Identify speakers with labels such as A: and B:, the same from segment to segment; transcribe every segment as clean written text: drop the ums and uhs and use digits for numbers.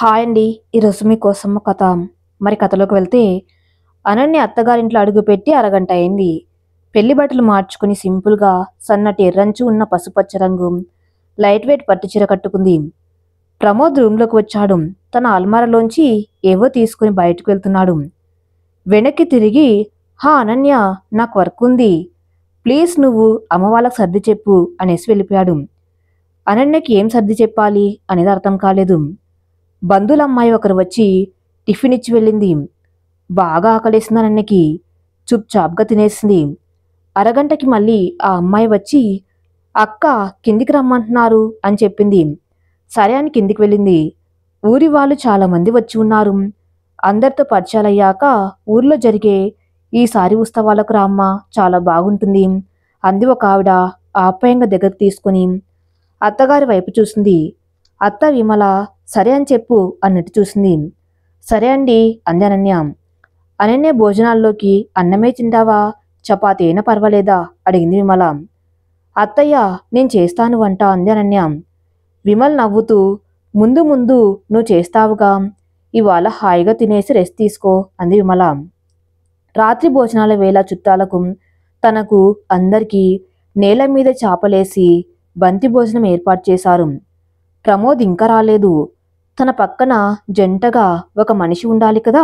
A: Hi అండి. ఈరోజు మీకోసం ఒక కథ. మరి కథలోకి వెళ్తే, అనన్య అత్తగారింట్లో అడుగుపెట్టి అరగంట అయింది. పెళ్లి బట్టలు మార్చుకుని సింపుల్గా సన్నటి ఎర్రంచు ఉన్న పసుపచ్చ రంగు లైట్ వెయిట్ పట్టుచీర కట్టుకుంది. ప్రమోద్ రూంలోకి వచ్చాడు. తన అల్మారాలోంచి ఏవో తీసుకుని బయటకు వెళ్తున్నాడు. వెనక్కి తిరిగి, హా అనన్య, నాకు వర్క్ ఉంది, ప్లీజ్ నువ్వు అమ్మ వాళ్ళకి సర్ది చెప్పు అనేసి వెళ్ళిపోయాడు. అనన్యకి ఏం సర్ది చెప్పాలి అనేది అర్థం కాలేదు. బంధువుల అమ్మాయి ఒకరు వచ్చి టిఫిన్ ఇచ్చి వెళ్ళింది. బాగా ఆకలేసింది అనన్యకి. చుప్చాప్గా తినేసింది. అరగంటకి మళ్ళీ ఆ అమ్మాయి వచ్చి, అక్క కిందికి రమ్మంటున్నారు అని చెప్పింది. సరే అని కిందికి వెళ్ళింది. ఊరి వాళ్ళు చాలా మంది వచ్చి ఉన్నారు. అందరితో పరిచయాలయ్యాక ఊర్లో జరిగే ఈసారి ఉత్సవాలకు రామ్మ, చాలా బాగుంటుంది అంది ఒక ఆవిడ ఆప్యాయంగా దగ్గరకు తీసుకుని. అత్తగారి వైపు చూసింది. అత్త విమల సరే అని చెప్పు అన్నట్టు చూసింది. సరే అండి అంది అనన్య. అనన్య భోజనాల్లోకి అన్నమే తింటావా, చపాతీ అయినా పర్వాలేదా అడిగింది విమల. అత్తయ్య నేను చేస్తాను వంట అంది అనన్య. విమల్ నవ్వుతూ, ముందు ముందు నువ్వు చేస్తావుగా, ఇవాళ హాయిగా తినేసి రెస్ట్ తీసుకో అంది విమల. రాత్రి భోజనాల వేళ చుట్టాలకు తనకు అందరికీ నేల మీద చాపలేసి బంతి భోజనం ఏర్పాటు చేశారు. ప్రమోద్ ఇంకా రాలేదు. తన పక్కన జంటగా ఒక మనిషి ఉండాలి కదా.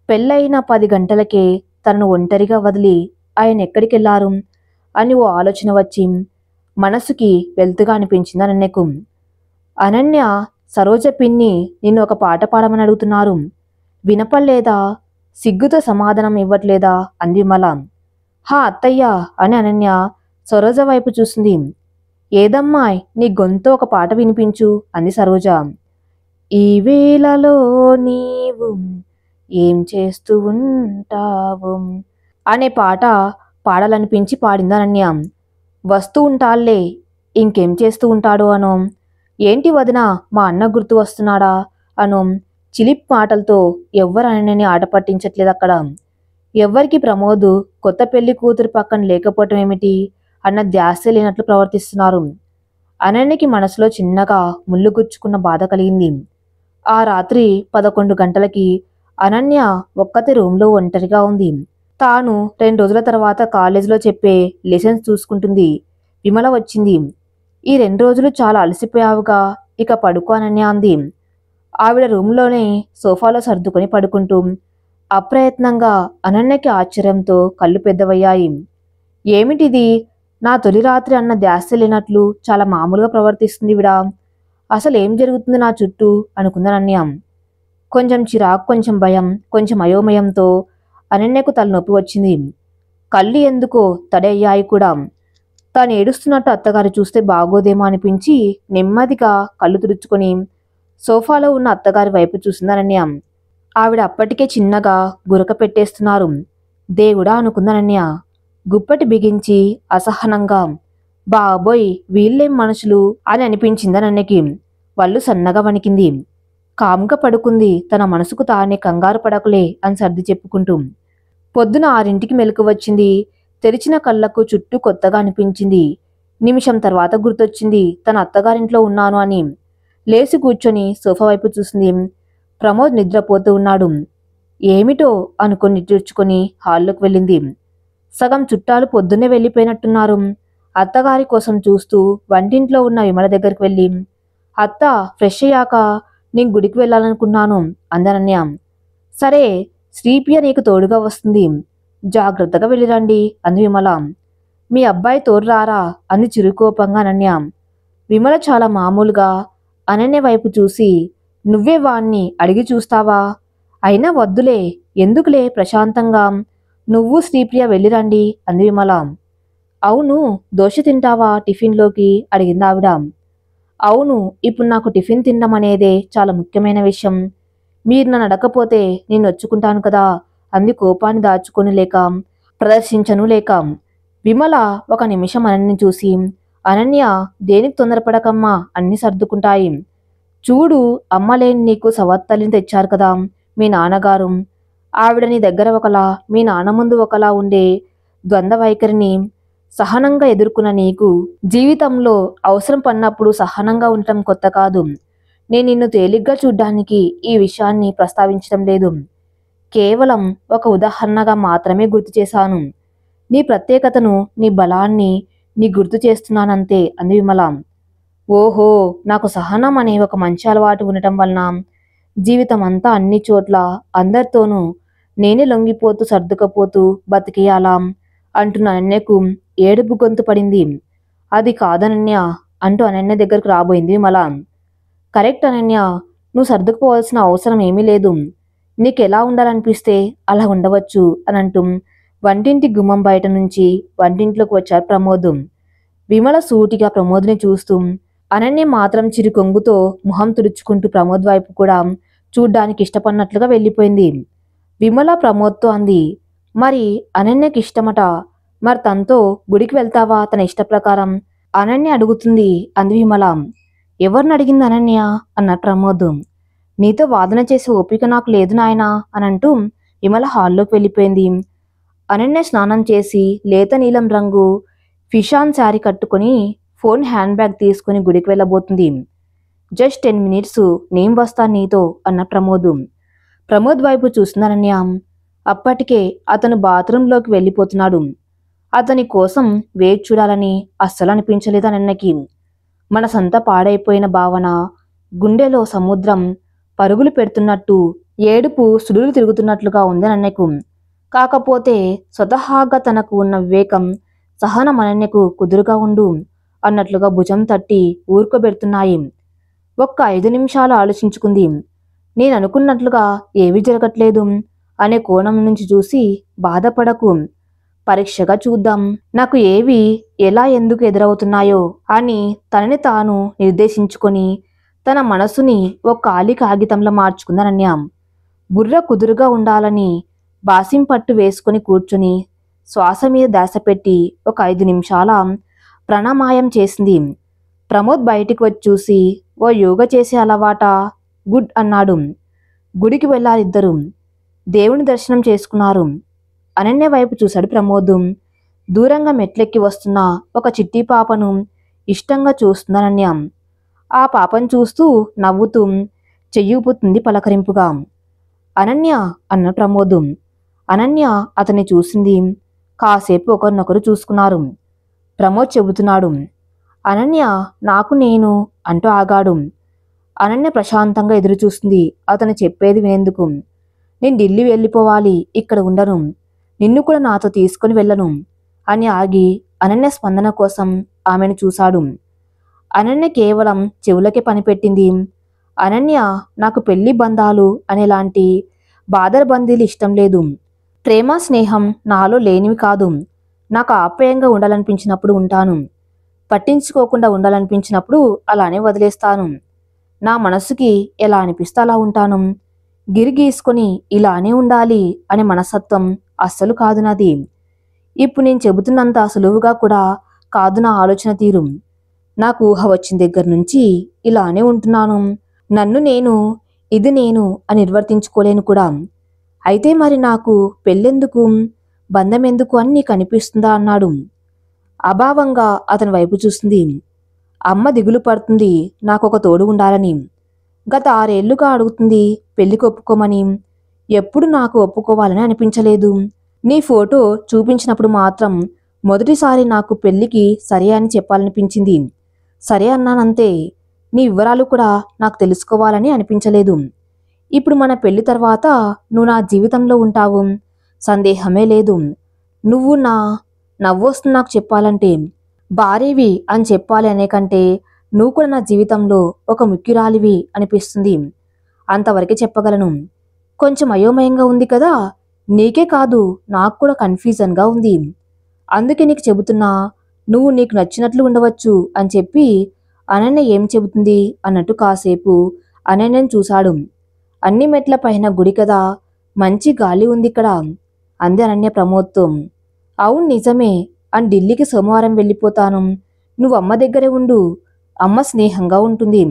A: పెళ్ళైన 10 గంటలకే తనను ఒంటరిగా వదిలి ఆయన ఎక్కడికెళ్లారు అని ఓ ఆలోచన వచ్చి మనసుకి వెల్తుగా అనిపించింది అనన్యకు. అనన్య, సరోజ పిన్ని నిన్ను ఒక పాట పాడమని అడుగుతున్నారు, వినపల్లేదా, సిగ్గుతో సమాధానం ఇవ్వట్లేదా అంది విమల. హా అత్తయ్య అని అనన్య సరోజ వైపు చూసింది. ఏదమ్మాయ్ నీ గొంతు ఒక పాట వినిపించు అంది సరోజ. ఈ వేళలో నీవు ఏం చేస్తూ ఉంటావు అనే పాట పాడాలనిపించి పాడింది అనన్య. వస్తూ ఉంటాళ్లే, ఇంకేం చేస్తూ ఉంటాడు అనో. ఏంటి వదిన, మా అన్న గుర్తు వస్తున్నాడా అనో చిలిప్ మాటలతో ఎవ్వరు అనన్యని ఆట పట్టించట్లేదు అక్కడ. ఎవ్వరికి ప్రమోద్ కొత్త పెళ్లి కూతురు పక్కన లేకపోవటం ఏమిటి అన్న ధ్యాస లేనట్లు ప్రవర్తిస్తున్నారు. అనన్యకి మనసులో చిన్నగా ముళ్ళు గుచ్చుకున్న బాధ కలిగింది. ఆ రాత్రి 11 గంటలకి అనన్య ఒక్కతే రూంలో ఒంటరిగా ఉంది. తాను 2 రోజుల తర్వాత కాలేజీలో చెప్పే లెసన్స్ చూసుకుంటుంది. విమల వచ్చింది. ఈ 2 రోజులు చాలా అలసిపోయావుగా, ఇక పడుకో అనన్య అంది. ఆవిడ రూంలోనే సోఫాలో సర్దుకొని పడుకుంటూ అప్రయత్నంగా అనన్యకి ఆశ్చర్యంతో కళ్ళు పెద్దవయ్యాయి. ఏమిటిది, నా తొలి రాత్రి అన్న ధ్యాస లేనట్లు చాలా మామూలుగా ప్రవర్తిస్తుంది విడా, అసలు ఏం జరుగుతుంది నా చుట్టూ అనుకుందనన్య. కొంచెం చిరాకు, కొంచెం భయం, కొంచెం అయోమయంతో అనన్యకు తలనొప్పి వచ్చింది. కళ్ళు ఎందుకో తడి అయ్యాయి కూడా. తాను ఏడుస్తున్నట్టు అత్తగారు చూస్తే బాగోదేమో అనిపించి నెమ్మదిగా కళ్ళు తుడుచుకొని సోఫాలో ఉన్న అత్తగారి వైపు చూసింది అనన్య. ఆవిడ అప్పటికే చిన్నగా గురక పెట్టేస్తున్నారు. దేవుడా అనుకుందనన్య. గుప్పటి బిగించి అసహనంగా, బాబోయ్ వీళ్ళేం మనుషులు అని అనిపించిందనన్యకి. వళ్ళు సన్నగా వణికింది. కామ్గా పడుకుంది. తన మనసుకు తానే కంగారు పడకులే అని సర్ది చెప్పుకుంటూ. పొద్దున 6ంటికి మెలకు వచ్చింది. తెరిచిన కళ్ళకు చుట్టూ కొత్తగా అనిపించింది. నిమిషం తర్వాత గుర్తొచ్చింది తన అత్తగారింట్లో ఉన్నాను అని. లేచి కూర్చొని సోఫా వైపు చూసింది. ప్రమోద్ నిద్రపోతూ ఉన్నాడు. ఏమిటో అనుకుని నిద్రచుకొని హాల్లోకి వెళ్ళింది. సగం చుట్టాలు పొద్దున్నే వెళ్ళిపోయినట్టున్నారు. అత్తగారి కోసం చూస్తూ వంటింట్లో ఉన్న విమల దగ్గరికి వెళ్ళి, అత్త ఫ్రెష్ అయ్యాక నేను గుడికి వెళ్ళాలనుకున్నాను అందనన్య. సరే, శ్రీప్రియ నీకు తోడుగా వస్తుంది, జాగ్రత్తగా వెళ్ళిరండి అంది విమల. మీ అబ్బాయి తోడు రారా అంది చిరుకోపంగా అనన్య. విమల చాలా మామూలుగా అనన్య వైపు చూసి, నువ్వే వాణ్ణి అడిగి చూస్తావా, అయినా వద్దులే, ఎందుకులే, ప్రశాంతంగా నువ్వు శ్రీప్రియ వెళ్ళిరండి అంది విమల. అవును, దోశ తింటావా టిఫిన్లోకి అడిగింది ఆవిడ. అవును, ఇప్పుడు నాకు టిఫిన్ తినడం అనేదే చాలా ముఖ్యమైన విషయం. మీరు నన్ను అడగకపోతే నేను నొచ్చుకుంటాను కదా అంది కోపాన్ని దాచుకొని లేక ప్రదర్శించను లేక. విమల ఒక నిమిషం అనన్యని చూసి, అనన్య దేనికి తొందరపడకమ్మా, అన్ని సర్దుకుంటాయి. చూడు, అమ్మలేని నీకు సవత్తల్లిని తెచ్చారు కదా మీ నాన్నగారు. ఆవిడ నీ దగ్గర ఒకలా, మీ నాన్న ముందు ఒకలా ఉండే ద్వంద్వ వైఖరిని సహనంగా ఎదుర్కొన్న నీకు జీవితంలో అవసరం పడినప్పుడు సహనంగా ఉండటం కొత్త కాదు. నేను నిన్ను తేలిగ్గా చూడ్డానికి ఈ విషయాన్ని ప్రస్తావించడం లేదు. కేవలం ఒక ఉదాహరణగా మాత్రమే గుర్తు చేశాను. నీ ప్రత్యేకతను, నీ బలాన్ని నీ గుర్తు చేస్తున్నానంతే అంది విమల. ఓహో, నాకు సహనం అనే ఒక మంచి అలవాటు ఉండటం వలన జీవితం అంతా అన్ని చోట్ల అందరితోనూ నేనే లొంగిపోతూ సర్దుకపోతూ బతికేయాలా అంటున్న అనన్యకు ఏడుపు గొంతు పడింది. అది కాదనన్య అంటూ అనన్య దగ్గరకు రాబోయింది విమల. కరెక్ట్ అనన్య, నువ్వు సర్దుకుపోవాల్సిన అవసరం ఏమీ లేదు. నీకెలా ఉండాలనిపిస్తే అలా ఉండవచ్చు అని అంటూ వంటింటి గుమ్మం బయట నుంచి వంటింట్లోకి వచ్చారు ప్రమోద్. విమల సూటిగా ప్రమోద్ని చూస్తూ, అనన్య మాత్రం చిరు కొంగుతో మొహం తుడుచుకుంటూ ప్రమోద్ వైపు కూడా చూడ్డానికి ఇష్టపడినట్లుగా వెళ్ళిపోయింది. విమల ప్రమోద్తో అంది, మరి అనన్యకి ఇష్టమట, మరి తనతో గుడికి వెళ్తావా తన ఇష్ట ప్రకారం? అనన్య అడుగుతుంది అంది విమల. ఎవరిని అడిగింది అనన్య అన్నాడు ప్రమోద్. నీతో వాదన చేసే ఓపిక నాకు లేదు నాయనా అని అంటూ విమల హాల్లోకి వెళ్ళిపోయింది. అనన్య స్నానం చేసి లేత నీలం రంగు ఫిషాన్ శారీ కట్టుకుని ఫోన్ హ్యాండ్ బ్యాగ్ తీసుకుని గుడికి వెళ్ళబోతుంది. జస్ట్ 10 మినిట్స్, నేను వస్తాను నీతో అన్న ప్రమోద్. ప్రమోద్ వైపు చూసిన అనన్య. అప్పటికే అతను బాత్రూంలోకి వెళ్ళిపోతున్నాడు. అతని కోసం వేచి చూడాలని అస్సలు అనిపించలేదు అనన్యకి. మనసంతా పాడైపోయిన భావన, గుండెలో సముద్రం పరుగులు పెడుతున్నట్టు, ఏడుపు సుడులు తిరుగుతున్నట్లుగా ఉంది అనన్యకు. కాకపోతే స్వతహాగా తనకు ఉన్న వివేకం, సహనం అనన్యకు కుదురుగా ఉండు అన్నట్లుగా భుజం తట్టి ఊరుకోబెడుతున్నాయి. ఒక్క 5 నిమిషాలు ఆలోచించుకుంది. నేను అనుకున్నట్లుగా ఏమీ జరగట్లేదు అనే కోణం నుంచి చూసి బాధపడకు, పరీక్షగా చూద్దాం, నాకు ఏవి ఎలా ఎందుకు ఎదురవుతున్నాయో అని తనని తాను నిర్దేశించుకొని తన మనసుని ఒక ఖాళీ కాగితంలో మార్చుకుందనన్య. బుర్ర కుదురుగా ఉండాలని బాసింపట్టు వేసుకుని కూర్చుని శ్వాస మీద ధ్యాస పెట్టి ఒక 5 నిమిషాల ప్రాణాయామం చేసింది. ప్రమోద్ బయటికి వచ్చి చూసి, ఓ యోగా చేసే అలవాటా? గుడ్ అన్నాడు. గుడికి వెళ్ళారిద్దరు. దేవుని దర్శనం చేసుకున్నారు. అనన్య వైపు చూశాడు ప్రమోద్. దూరంగా మెట్లెక్కి వస్తున్న ఒక చిట్టి పాపను ఇష్టంగా చూస్తుందనన్య. ఆ పాపను చూస్తూ నవ్వుతూ చెయ్యూపుతుంది పలకరింపుగా. అనన్య అన్న ప్రమోద్. అనన్య అతన్ని చూసింది. కాసేపు ఒకరినొకరు చూసుకున్నారు. ప్రమోద్ చెబుతున్నాడు, అనన్య నాకు నేను అంటూ ఆగాడు. అనన్య ప్రశాంతంగా ఎదురు చూస్తుంది అతను చెప్పేది వినేందుకు. నేను ఢిల్లీ వెళ్ళిపోవాలి, ఇక్కడ ఉండను, నిన్ను కూడా నాతో తీసుకుని వెళ్ళను అని ఆగి అనన్య స్పందన కోసం ఆమెను చూశాడు. అనన్య కేవలం చెవులకే పనిపెట్టింది. అనన్య, నాకు పెళ్లి బంధాలు అనేలాంటి బాదరబందీలు ఇష్టం లేదు. ప్రేమ స్నేహం నాలో లేనివి కాదు. నాకు ఆప్యాయంగా ఉండాలనిపించినప్పుడు ఉంటాను, పట్టించుకోకుండా ఉండాలనిపించినప్పుడు అలానే వదిలేస్తాను. నా మనసుకి ఎలా అనిపిస్తే అలా ఉంటాను. గిరి గీసుకొని ఇలానే ఉండాలి అనే మనస్తత్వం అస్సలు కాదు నాది. ఇప్పుడు నేను చెబుతున్నంత సులువుగా కూడా కాదు నా ఆలోచన తీరు. నాకు ఊహ వచ్చిన దగ్గర నుంచి ఇలానే ఉంటున్నాను. నన్ను నేను, ఇది నేను అని నిర్వర్తించుకోలేను కూడా. అయితే మరి నాకు పెళ్ళెందుకు, బంధం ఎందుకు అని నీకు అనిపిస్తుందా అన్నాడు. అభావంగా అతని వైపు చూస్తుంది. అమ్మ దిగులు పడుతుంది నాకొక తోడు ఉండాలని. గత 6 ఏళ్లుగా అడుగుతుంది పెళ్లికి ఒప్పుకోమని. ఎప్పుడు నాకు ఒప్పుకోవాలని అనిపించలేదు. నీ ఫోటో చూపించినప్పుడు మాత్రం మొదటిసారి నాకు పెళ్లికి సరే అని చెప్పాలనిపించింది. సరే అన్నానంతే. నీ వివరాలు కూడా నాకు తెలుసుకోవాలని అనిపించలేదు. ఇప్పుడు మన పెళ్లి తర్వాత నువ్వు నా జీవితంలో ఉంటావు, సందేహమే లేదు. నువ్వు నా నవ్వొస్తుంది నాకు చెప్పాలంటే. భార్యవి అని చెప్పాలి అనే కంటే నువ్వు కూడా నా జీవితంలో ఒక ముఖ్యురాలివి అనిపిస్తుంది. అంతవరకే చెప్పగలను. కొంచెం అయోమయంగా ఉంది కదా, నీకే కాదు నాకు కూడా కన్ఫ్యూజన్గా ఉంది. అందుకే నీకు చెబుతున్నా, నువ్వు నీకు నచ్చినట్లు ఉండవచ్చు అని చెప్పి అనన్య ఏం చెబుతుంది అన్నట్టు కాసేపు అనన్యను చూశాడు. అన్ని మెట్ల పైన గుడి కదా, మంచి గాలి ఉంది ఇక్కడ అంది అనన్య ప్రమోద్తో. అవును నిజమే, అని ఢిల్లీకి సోమవారం వెళ్ళిపోతాను. నువ్వు అమ్మ దగ్గరే ఉండు, అమ్మ స్నేహంగా ఉంటుంది.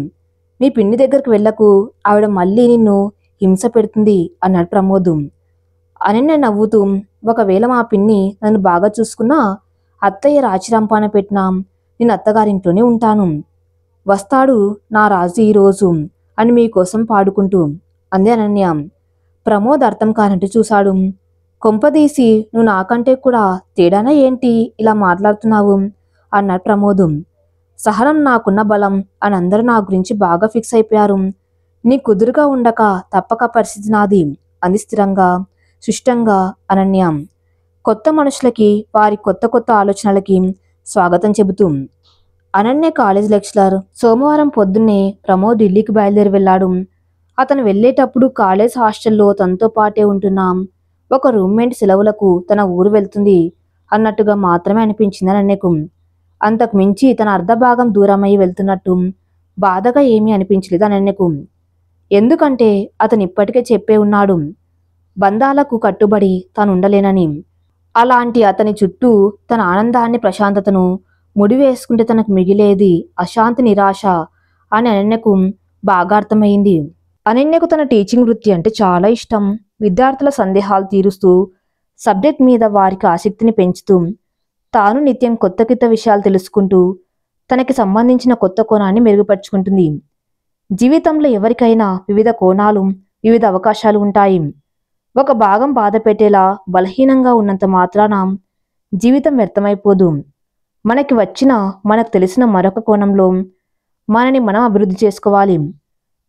A: మీ పిన్ని దగ్గరకు వెళ్ళకు, ఆవిడ మళ్ళీ నిన్ను హింస పెడుతుంది అన్నాడు ప్రమోద్. అనన్య నవ్వుతూ, ఒకవేళ మా పిన్ని నన్ను బాగా చూసుకున్నా అత్తయ్య రాచిరంపాన పెట్టినా నేను అత్తగారింట్లోనే ఉంటాను. వస్తాడు నా రాజు ఈరోజు అని మీకోసం పాడుకుంటూ అంది అనన్య. ప్రమోద్ అర్థం కానట్టు చూశాడు. కొంపదీసి నువ్వు నాకంటే కూడా తేడానా ఏంటి ఇలా మాట్లాడుతున్నావు అన్నాడు ప్రమోద్. సహనం నాకున్న బలం అని అందరూ నా గురించి బాగా ఫిక్స్ అయిపోయారు. నీ కుదురుగా ఉండక తప్పక పరిస్థితి నాది అంది స్థిరంగా సుష్టంగా అనన్య. కొత్త మనుషులకి వారి కొత్త కొత్త ఆలోచనలకి స్వాగతం చెబుతూ. Ananya college lecturer. సోమవారం పొద్దున్నే ప్రమోద్ ఢిల్లీకి బయలుదేరి వెళ్ళాడు. అతను వెళ్ళేటప్పుడు కాలేజ్ హాస్టల్లో తనతో పాటే ఉంటున్నాం ఒక రూమ్మేట్ సెలవులకు తన ఊరు వెళ్తుంది అన్నట్టుగా మాత్రమే అనిపించింది అనన్యకు. అంతకు మించి తన అర్ధభాగం దూరమయ్యి వెళ్తున్నట్టు బాధగా ఏమీ అనిపించలేదు అనన్యకు. ఎందుకంటే అతను ఇప్పటికే చెప్పే ఉన్నాడు బంధాలకు కట్టుబడి తాను ఉండలేనని. అలాంటి అతని చుట్టూ తన ఆనందాన్ని ప్రశాంతతను ముడివేసుకుంటే తనకు మిగిలేది అశాంతి నిరాశ అని అనన్యకు బాగా అర్థమైంది. అనన్యకు తన టీచింగ్ వృత్తి అంటే చాలా ఇష్టం. విద్యార్థుల సందేహాలు తీరుస్తూ సబ్జెక్ట్ మీద వారికి ఆసక్తిని పెంచుతూ తాను నిత్యం కొత్త కొత్త విషయాలు తెలుసుకుంటూ తనకి సంబంధించిన కొత్త కోణాన్ని మెరుగుపరుచుకుంటుంది. జీవితంలో ఎవరికైనా వివిధ కోణాలు వివిధ అవకాశాలు ఉంటాయి. ఒక భాగం బాధ పెట్టేలా బలహీనంగా ఉన్నంత మాత్రాన జీవితం వ్యర్థమైపోదు. మనకి వచ్చిన మనకు తెలిసిన మరొక కోణంలో మనని మనం అభివృద్ధి చేసుకోవాలి.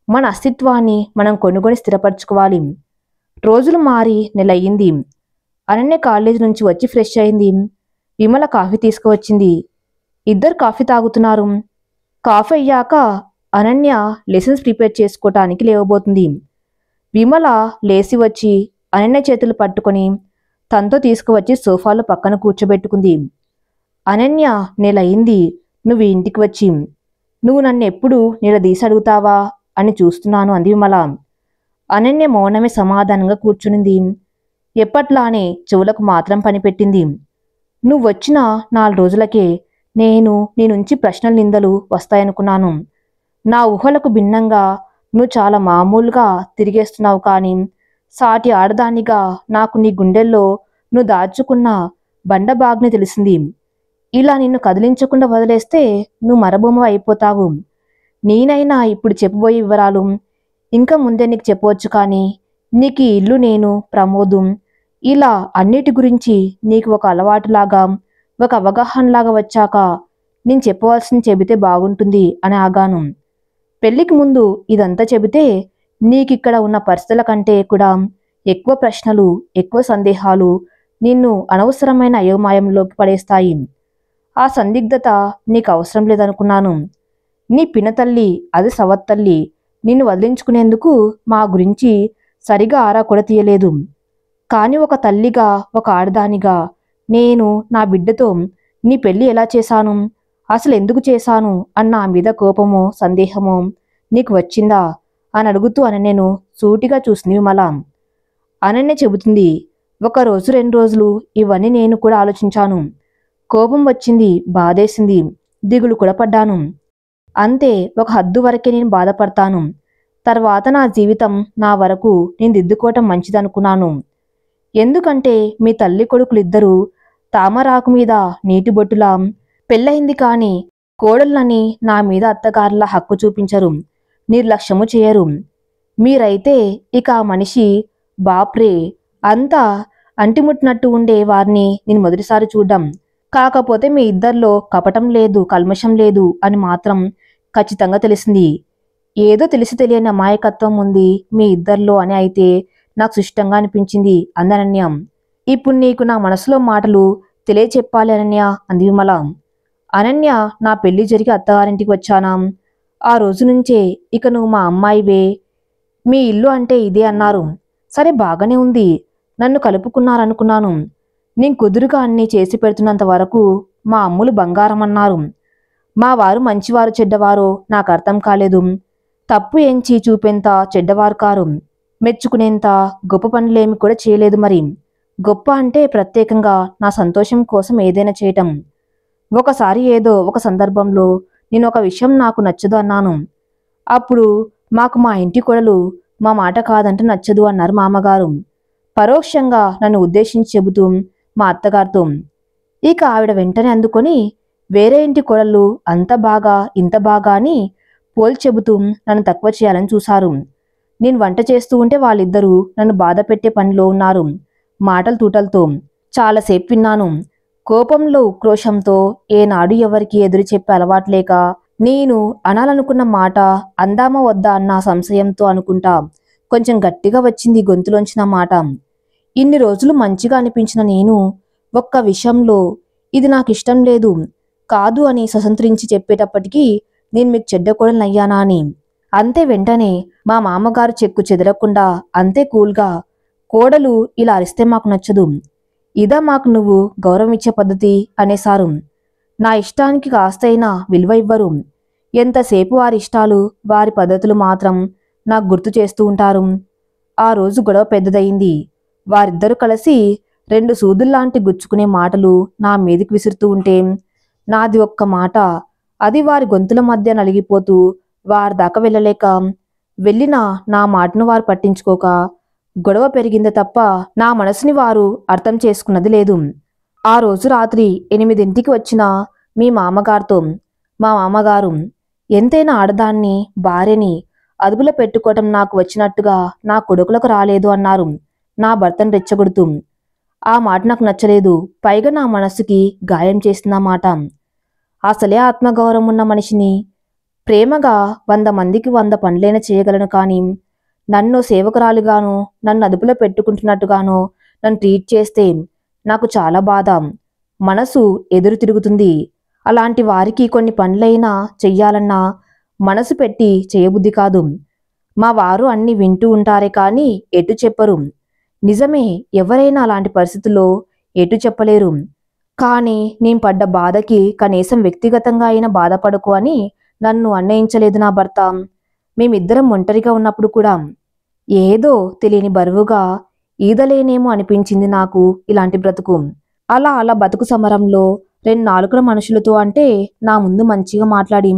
A: మన అస్తిత్వాన్ని మనం కొనుగొని స్థిరపరచుకోవాలి. రోజులు మారి నెల అయ్యింది. అనన్య కాలేజ్ నుంచి వచ్చి ఫ్రెష్ అయింది. విమల కాఫీ తీసుకువచ్చింది. ఇద్దరు కాఫీ తాగుతున్నారు. కాఫీ అయ్యాక అనన్య లెసన్స్ ప్రిపేర్ చేసుకోవటానికి లేవబోతుంది. విమల లేచి వచ్చి అనన్య చేతులు పట్టుకొని తనతో తీసుకువచ్చి సోఫాలో పక్కన కూర్చోబెట్టుకుంది. అనన్య నెల అయింది నువ్వు ఇంటికి వచ్చి. నువ్వు నన్ను ఎప్పుడు నిలదీసి అడుగుతావా అని చూస్తున్నాను అంది విమల. అనన్య మౌనమే సమాధానంగా కూర్చునింది. ఎప్పట్లానే చెవులకు మాత్రం పనిపెట్టింది. నువ్వు వచ్చిన 4 రోజులకే నేను నీ నుంచి ప్రశ్నల నిందలు వస్తాయనుకున్నాను. నా ఊహలకు భిన్నంగా నువ్వు చాలా మామూలుగా తిరిగేస్తున్నావు. కానీ సాటి ఆడదానిగా నాకు నీ గుండెల్లో నువ్వు దాచుకున్న బండబాగ్ని తెలిసింది. ఇలా నిన్ను కదిలించకుండా వదిలేస్తే నువ్వు మరభూమి అయిపోతావు. నేనైనా ఇప్పుడు చెప్పబోయే వివరాలు ఇంకా ముందే నీకు చెప్పవచ్చు. కానీ నీకు ఈ ఇల్లు, నేను, ప్రమోదు, ఇలా అన్నిటి గురించి నీకు ఒక అలవాటులాగా ఒక అవగాహనలాగా వచ్చాక నేను చెప్పవలసింది చెబితే బాగుంటుంది అని ఆగాను. పెళ్లికి ముందు ఇదంతా చెబితే నీకిక్కడ ఉన్న పరిస్థితుల కంటే కూడా ఎక్కువ ప్రశ్నలు, ఎక్కువ సందేహాలు నిన్ను అనవసరమైన అయోమయంలోకి పడేస్తాయి. ఆ సందిగ్ధత నీకు అవసరం లేదనుకున్నాను. నీ పినతల్లి, అది సవత్తల్లి, నిన్ను వదిలించుకునేందుకు మా గురించి సరిగా ఆరా కూడా తీయలేదు. కానీ ఒక తల్లిగా, ఒక ఆడదానిగా నేను నా బిడ్డతో నీ పెళ్లి ఎలా చేశాను, అసలు ఎందుకు చేశాను అన్న నా మీద కోపమో సందేహమో నీకు వచ్చిందా అని అడుగుతూ అనన్యను సూటిగా చూసింది విమల. అనన్య చెబుతుంది, 1 రోజు 2 రోజులు ఇవన్నీ నేను కూడా ఆలోచించాను. కోపం వచ్చింది, బాధేసింది, దిగులు కూడా పడ్డాను. అంతే, ఒక హద్దు వరకే నేను బాధపడతాను. తర్వాత నా జీవితం నా వరకు నేను దిద్దుకోవటం మంచిదనుకున్నాను. ఎందుకంటే మీ తల్లి కొడుకులిద్దరూ తామరాకు మీద నీటి బొట్టులా పెళ్ళయింది. కానీ కోడళ్ళని నా మీద అత్తగారుల హక్కు చూపించరు, నిర్లక్ష్యము చేయరు. మీరైతే ఇక ఆ మనిషి బాప్రే అంతా అంటిముట్టినట్టు ఉండే వారిని నేను మొదటిసారి చూడ్డం. కాకపోతే మీ ఇద్దరిలో కపటం లేదు, కల్మషం లేదు అని మాత్రం ఖచ్చితంగా తెలిసింది. ఏదో తెలిసి తెలియని అమాయకత్వం ఉంది మీ ఇద్దరిలో అని అయితే నాకు సుష్టంగా అనిపించింది అంది అనన్య. ఇప్పుడు నీకు నా మనసులో మాటలు తెలియచెప్పాలి అనన్య అంది విమల. అనన్య, నా పెళ్లి జరిగి అత్తగారింటికి వచ్చానా ఆ రోజు నుంచే ఇక నువ్వు మా అమ్మాయివే, మీ ఇల్లు అంటే ఇదే అన్నారు. సరే, బాగానే ఉంది, నన్ను కలుపుకున్నారనుకున్నాను. నేను కుదురుగా అన్నీ చేసి పెడుతున్నంత వరకు మా అమ్ములు బంగారం అన్నారు. మా వారు మంచివారు చెడ్డవారో నాకు అర్థం కాలేదు. తప్పు ఎంచి చూపేంత చెడ్డవారు కారు, మెచ్చుకునేంత గొప్ప పనులేమి కూడా చేయలేదు. మరి గొప్ప అంటే ప్రత్యేకంగా నా సంతోషం కోసం ఏదైనా చేయటం. ఒకసారి ఏదో ఒక సందర్భంలో నేను ఒక విషయం నాకు నచ్చదు అన్నాను. అప్పుడు మాకు మా ఇంటి కోడలు మా మాట కాదంటే నచ్చదు అన్నారు మామగారు. పరోక్షంగా నన్ను ఉద్దేశించి చెబుతూ మా అత్తగారితో. ఇక ఆవిడ వెంటనే అందుకొని, వేరే ఇంటి కోడళ్ళు అంత బాగా ఇంత బాగా అని పోల్చి చెబుతూ నన్ను తక్కువ చేయాలని చూశారు. నేను వంట చేస్తూ ఉంటే వాళ్ళిద్దరూ నన్ను బాధ పెట్టే పనిలో ఉన్నారు. మాటల తూటలతో చాలాసేపు విన్నాను. కోపంలో ఉక్రోషంతో ఏనాడు ఎవరికి ఎదురు చెప్పే అలవాటు లేక నేను అనాలనుకున్న మాట అందామా వద్దా అన్న సంశయంతో అనుకుంటా కొంచెం గట్టిగా వచ్చింది గొంతులోంచి నా మాట. ఇన్ని రోజులు మంచిగా అనిపించిన నేను ఒక్క విషయంలో ఇది నాకు ఇష్టం లేదు కాదు అని స్వతంత్రించి చెప్పేటప్పటికీ నేను మీకు చెడ్డ కోడలనయ్యానా అని. అంతే వెంటనే మా మామగారు చెక్కు చెదరకుండా అంతే కూల్గా, కోడలు ఇలా అరిస్తే మాకు నచ్చదు, ఇదా మాకు నువ్వు గౌరవం ఇచ్చే పద్ధతి అనేసారు. నా ఇష్టానికి కాస్తైనా విలువ ఇవ్వరు. ఎంతసేపు వారి ఇష్టాలు వారి పద్ధతులు మాత్రం నాకు గుర్తు చేస్తూ ఉంటారు. ఆ రోజు గొడవ పెద్దదయింది. వారిద్దరూ కలిసి 2 సూదుల్లాంటి గుచ్చుకునే మాటలు నా మీదికి విసురుతూ ఉంటే నాది ఒక్క మాట, అది వారి గొంతుల మధ్య నలిగిపోతూ వారి దాకా వెళ్ళలేక, వెళ్ళినా నా మాటను వారు పట్టించుకోక గొడవ పెరిగిందే తప్ప నా మనసుని వారు అర్థం చేసుకున్నది లేదు. ఆ రోజు రాత్రి 8ంటికి వచ్చిన మీ మామగారితో మా మామగారు ఎంతైనా ఆడదాన్ని భార్యని అదుపులో పెట్టుకోవటం నాకు వచ్చినట్టుగా నా కొడుకులకు రాలేదు అన్నారు నా భర్తను రెచ్చగొడుతూ. ఆ మాట నాకు నచ్చలేదు. పైగా నా మనస్సుకి గాయం చేసిన మాట. అసలే ఆత్మగౌరవం ఉన్న మనిషిని ప్రేమగా 100 మందికి 100 పనులైనా చేయగలను, కానీ నన్ను సేవకురాలిగాను నన్ను అదుపులో పెట్టుకుంటున్నట్టుగాను నన్ను ట్రీట్ చేస్తే నాకు చాలా బాధ, మనసు ఎదురు తిరుగుతుంది. అలాంటి వారికి కొన్ని పనులైనా చెయ్యాలన్నా మనసు పెట్టి చేయబుద్ధి కాదు. మా వారు అన్ని వింటూ ఉంటారే కానీ ఎటు చెప్పరు. నిజమే, ఎవరైనా అలాంటి పరిస్థితుల్లో ఎటు చెప్పలేరు. కానీ నేను పడ్డ బాధకి కనీసం వ్యక్తిగతంగా అయినా బాధపడకు అని నన్ను అన్నయించలేదు నా భర్త. మేమిద్దరం ఒంటరిగా ఉన్నప్పుడు కూడా ఏదో తెలియని బరువుగా ఈదలేనేమో అనిపించింది నాకు ఇలాంటి బ్రతుకు. అలా అలా బతుకు సమరంలో 2 నాలుకల మనుషులతో అంటే నా ముందు మంచిగా మాట్లాడి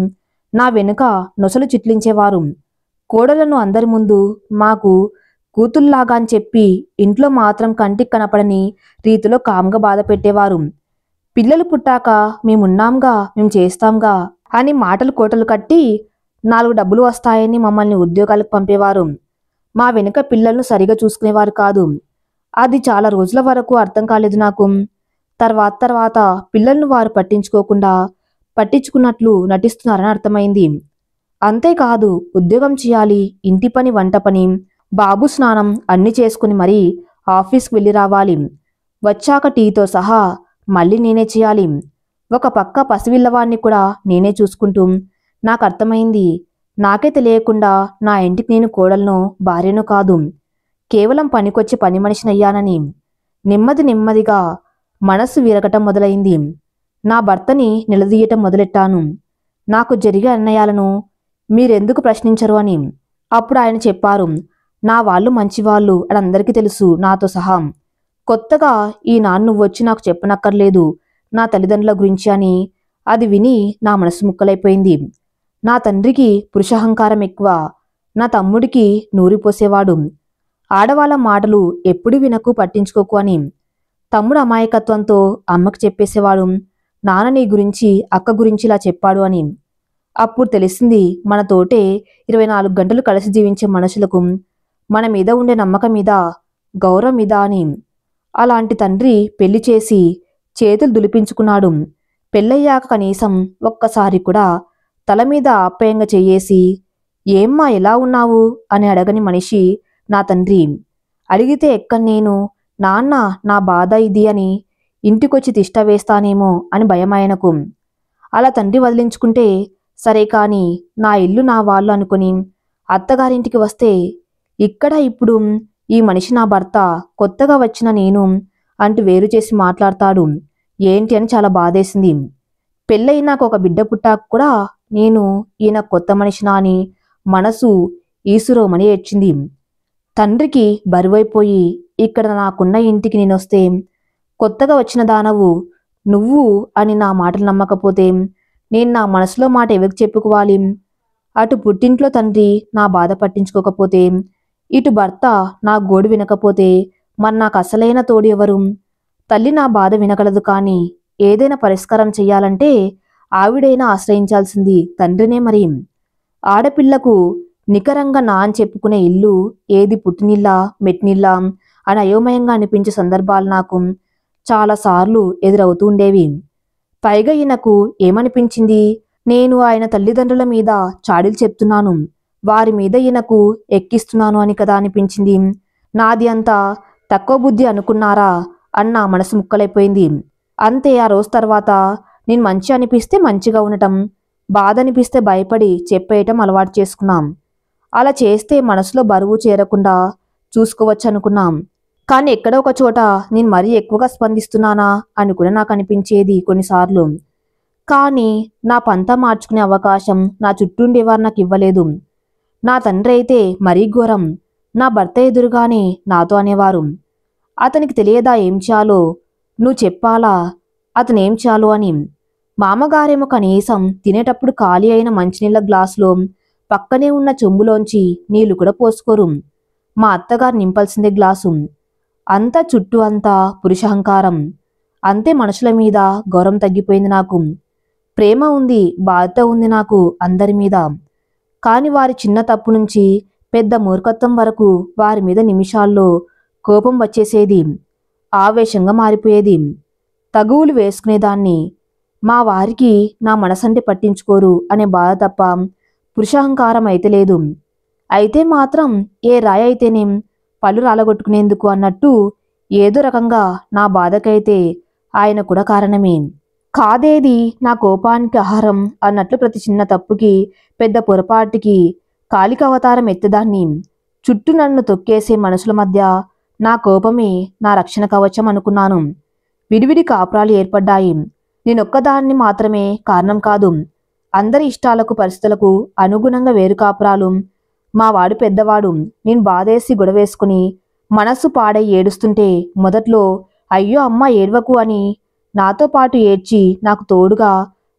A: నా వెనుక నొసలు చిట్లించేవారు. కోడలను అందరి ముందు మాకు కూతుల్లాగా అని చెప్పి ఇంట్లో మాత్రం కంటికి కనపడని రీతిలో కామ్గా బాధ పెట్టేవారు. పిల్లలు పుట్టాక మేమున్నాంగా, మేము చేస్తాంగా అని మాటలు కోటలు కట్టి 4 డబ్బులు వస్తాయని మమ్మల్ని ఉద్యోగాలకు పంపేవారు. మా వెనుక పిల్లలను సరిగా చూసుకునేవారు కాదు. అది చాలా రోజుల వరకు అర్థం కాలేదు నాకు. తర్వాత పిల్లలను వారు పట్టించుకున్నట్లు నటిస్తున్నారని అర్థమైంది. అంతేకాదు, ఉద్యోగం చేయాలి, ఇంటి పని, వంట పని, బాబు స్నానం అన్నీ చేసుకుని మరీ ఆఫీస్కి వెళ్ళి రావాలి. వచ్చాక టీతో సహా మళ్ళీ నేనే చేయాలి. ఒక పక్క పసివిల్లవాడిని కూడా నేనే చూసుకుంటూ నాకు అర్థమైంది, నాకే తెలియకుండా నా ఇంటికి నేను కోడలను, భార్యను కాదు, కేవలం పనికొచ్చి పని మనిషినయ్యానని. నెమ్మదిగా మనసు విరగటం మొదలైంది. నా భర్తని నిలదీయటం మొదలెట్టాను. నాకు జరిగే అన్యాయాలను మీరెందుకు ప్రశ్నించరు అని. అప్పుడు ఆయన చెప్పారు, నా వాళ్ళు మంచివాళ్ళు అని అందరికీ తెలుసు, నాతో సహా. కొత్తగా ఈనాడు నువ్వు వచ్చి నాకు చెప్పనక్కర్లేదు నా తల్లిదండ్రుల గురించి అని. అది విని నా మనసు ముక్కలైపోయింది. నా తండ్రికి పురుషహంకారం ఎక్కువ, నా తమ్ముడికి నూరిపోసేవాడు. ఆడవాళ్ళ మాటలు ఎప్పుడు వినకు, పట్టించుకోకు అని. తమ్ముడు అమాయకత్వంతో అమ్మకు చెప్పేసేవాడు, నాన్న నీ గురించి, అక్క గురించి ఇలా చెప్పాడు అని. అప్పుడు తెలిసింది, మనతోటే 24 గంటలు కలిసి జీవించే మనుషులకు మన మీద ఉండే నమ్మకం మీద, గౌరవం మీద అని. అలాంటి తండ్రి పెళ్లి చేసి చేతులు దులిపించుకున్నాడు. పెళ్ళయ్యాక కనీసం ఒక్కసారి కూడా తల మీద ఆప్యాయంగా చెయ్యేసి ఏమ్మా ఎలా ఉన్నావు అని అడగని మనిషి నా తండ్రి. అడిగితే ఎక్కడ నేను, నాన్న నా బాధ ఇది అని ఇంటికొచ్చి తిష్ట వేస్తానేమో అని భయం ఆయనకు. అలా తండ్రి వదిలించుకుంటే సరే, కానీ నా ఇల్లు నా వాళ్ళు అనుకుని అత్తగారింటికి వస్తే ఇక్కడ ఇప్పుడు ఈ మనిషి నా భర్త, కొత్తగా వచ్చిన నేను అంటూ వేరు చేసి మాట్లాడతాడు ఏంటి అని చాలా బాధేసింది. పెళ్ళయినాక ఒక బిడ్డ పుట్టాక కూడా నేను ఈయన కొత్త మనిషినా అని మనసు ఈసురోమని ఏడ్చింది. తండ్రికి బరువైపోయి ఇక్కడ నాకున్న ఇంటికి నేనొస్తే కొత్తగా వచ్చిన దానవు నువ్వు అని నా మాటలు నమ్మకపోతే నేను నా మనసులో మాట ఎవరికి చెప్పుకోవాలి? అటు పుట్టింట్లో తండ్రి నా బాధ పట్టించుకోకపోతే, ఇటు భర్త నా గోడు వినకపోతే మరి నాకు అసలైన తోడు ఎవరు? తల్లి నా బాధ వినగలదు, కానీ ఏదైనా పరిష్కారం చెయ్యాలంటే ఆవిడైనా ఆశ్రయించాల్సింది తండ్రినే మరి. ఆడపిల్లకు నికరంగా నా అని చెప్పుకునే ఇల్లు ఏది పుట్టినిల్లా మెట్టినిల్లా అని అయోమయంగా అనిపించే సందర్భాలు నాకు చాలాసార్లు ఎదురవుతూ ఉండేవి. పైగా ఈయనకు ఏమనిపించింది, నేను ఆయన తల్లిదండ్రుల మీద చాడీలు చెప్తున్నాను, వారి మీద ఈయనకు ఎక్కిస్తున్నాను అని కదా అనిపించింది. నాది అంత తక్కువ బుద్ధి అనుకున్నారా అన్న మనసు ముక్కలైపోయింది. అంతే ఆ రోజు తర్వాత నేను మంచి అనిపిస్తే మంచిగా ఉండటం, బాధ అనిపిస్తే భయపడి చెప్పేయటం అలవాటు చేసుకున్నాం. అలా చేస్తే మనసులో బరువు చేరకుండా చూసుకోవచ్చు అనుకున్నాం. కానీ ఎక్కడో ఒక చోట నేను మరీ ఎక్కువగా స్పందిస్తున్నానా అని కూడా నాకు అనిపించేది కొన్నిసార్లు. కానీ నా పంతా మార్చుకునే అవకాశం నా చుట్టూ ఉండేవారు నాకు ఇవ్వలేదు. నా తండ్రి అయితే మరీ ఘోరం. నా భర్త ఎదురుగానే నాతో అనేవారు, అతనికి తెలియదా ఏం చేయాలో, నువ్వు చెప్పాలా అతనేం చేయాలో అని. మామగారేమో కనీసం తినేటప్పుడు ఖాళీ అయిన మంచినీళ్ళ గ్లాసులో పక్కనే ఉన్న చెంబులోంచి నీళ్లు కూడా పోసుకోరు. మా అత్తగారు నింపాల్సిందే గ్లాసు. అంతా చుట్టూ అంతా పురుషహంకారం. అంతే మనుషుల మీద గౌరవం తగ్గిపోయింది నాకు. ప్రేమ ఉంది, బాధ్యత ఉంది నాకు అందరి మీద. కాని వారి చిన్న తప్పు నుంచి పెద్ద మూర్ఖత్వం వరకు వారి మీద నిమిషాల్లో కోపం వచ్చేసేది, ఆవేశంగా మారిపోయేది. తగువులు వేసుకునేదాన్ని. మా వారికి నా మనసంటే పట్టించుకోరు అనే బాధ తప్ప పురుషహంకారం అయితే లేదు. అయితే మాత్రం ఏ రాయి అయితేనేం పళ్ళు రాలగొట్టుకునేందుకు అన్నట్టు ఏదో రకంగా నా బాధకైతే ఆయన కూడా కారణమే. కాదేది నా కోపానికి ఆహారం అన్నట్లు ప్రతి చిన్న తప్పుకి పెద్ద పొరపాటుకి కాలిక అవతారం ఎత్తదాన్ని. చుట్టూ నన్ను తొక్కేసే మనుషుల మధ్య నా కోపమే నా రక్షణ కవచం అనుకున్నాను. విడివిడి కాపురాలు ఏర్పడ్డాయి. నేనొక్కదాన్ని మాత్రమే కారణం కాదు. అందరి ఇష్టాలకు పరిస్థితులకు అనుగుణంగా వేరు కాపురాలు. మా వాడు పెద్దవాడు. నేను బాధేసి గొడవేసుకుని మనస్సు పాడై ఏడుస్తుంటే మొదట్లో అయ్యో అమ్మ ఏడ్వకు అని నాతో పాటు ఏడ్చి నాకు తోడుగా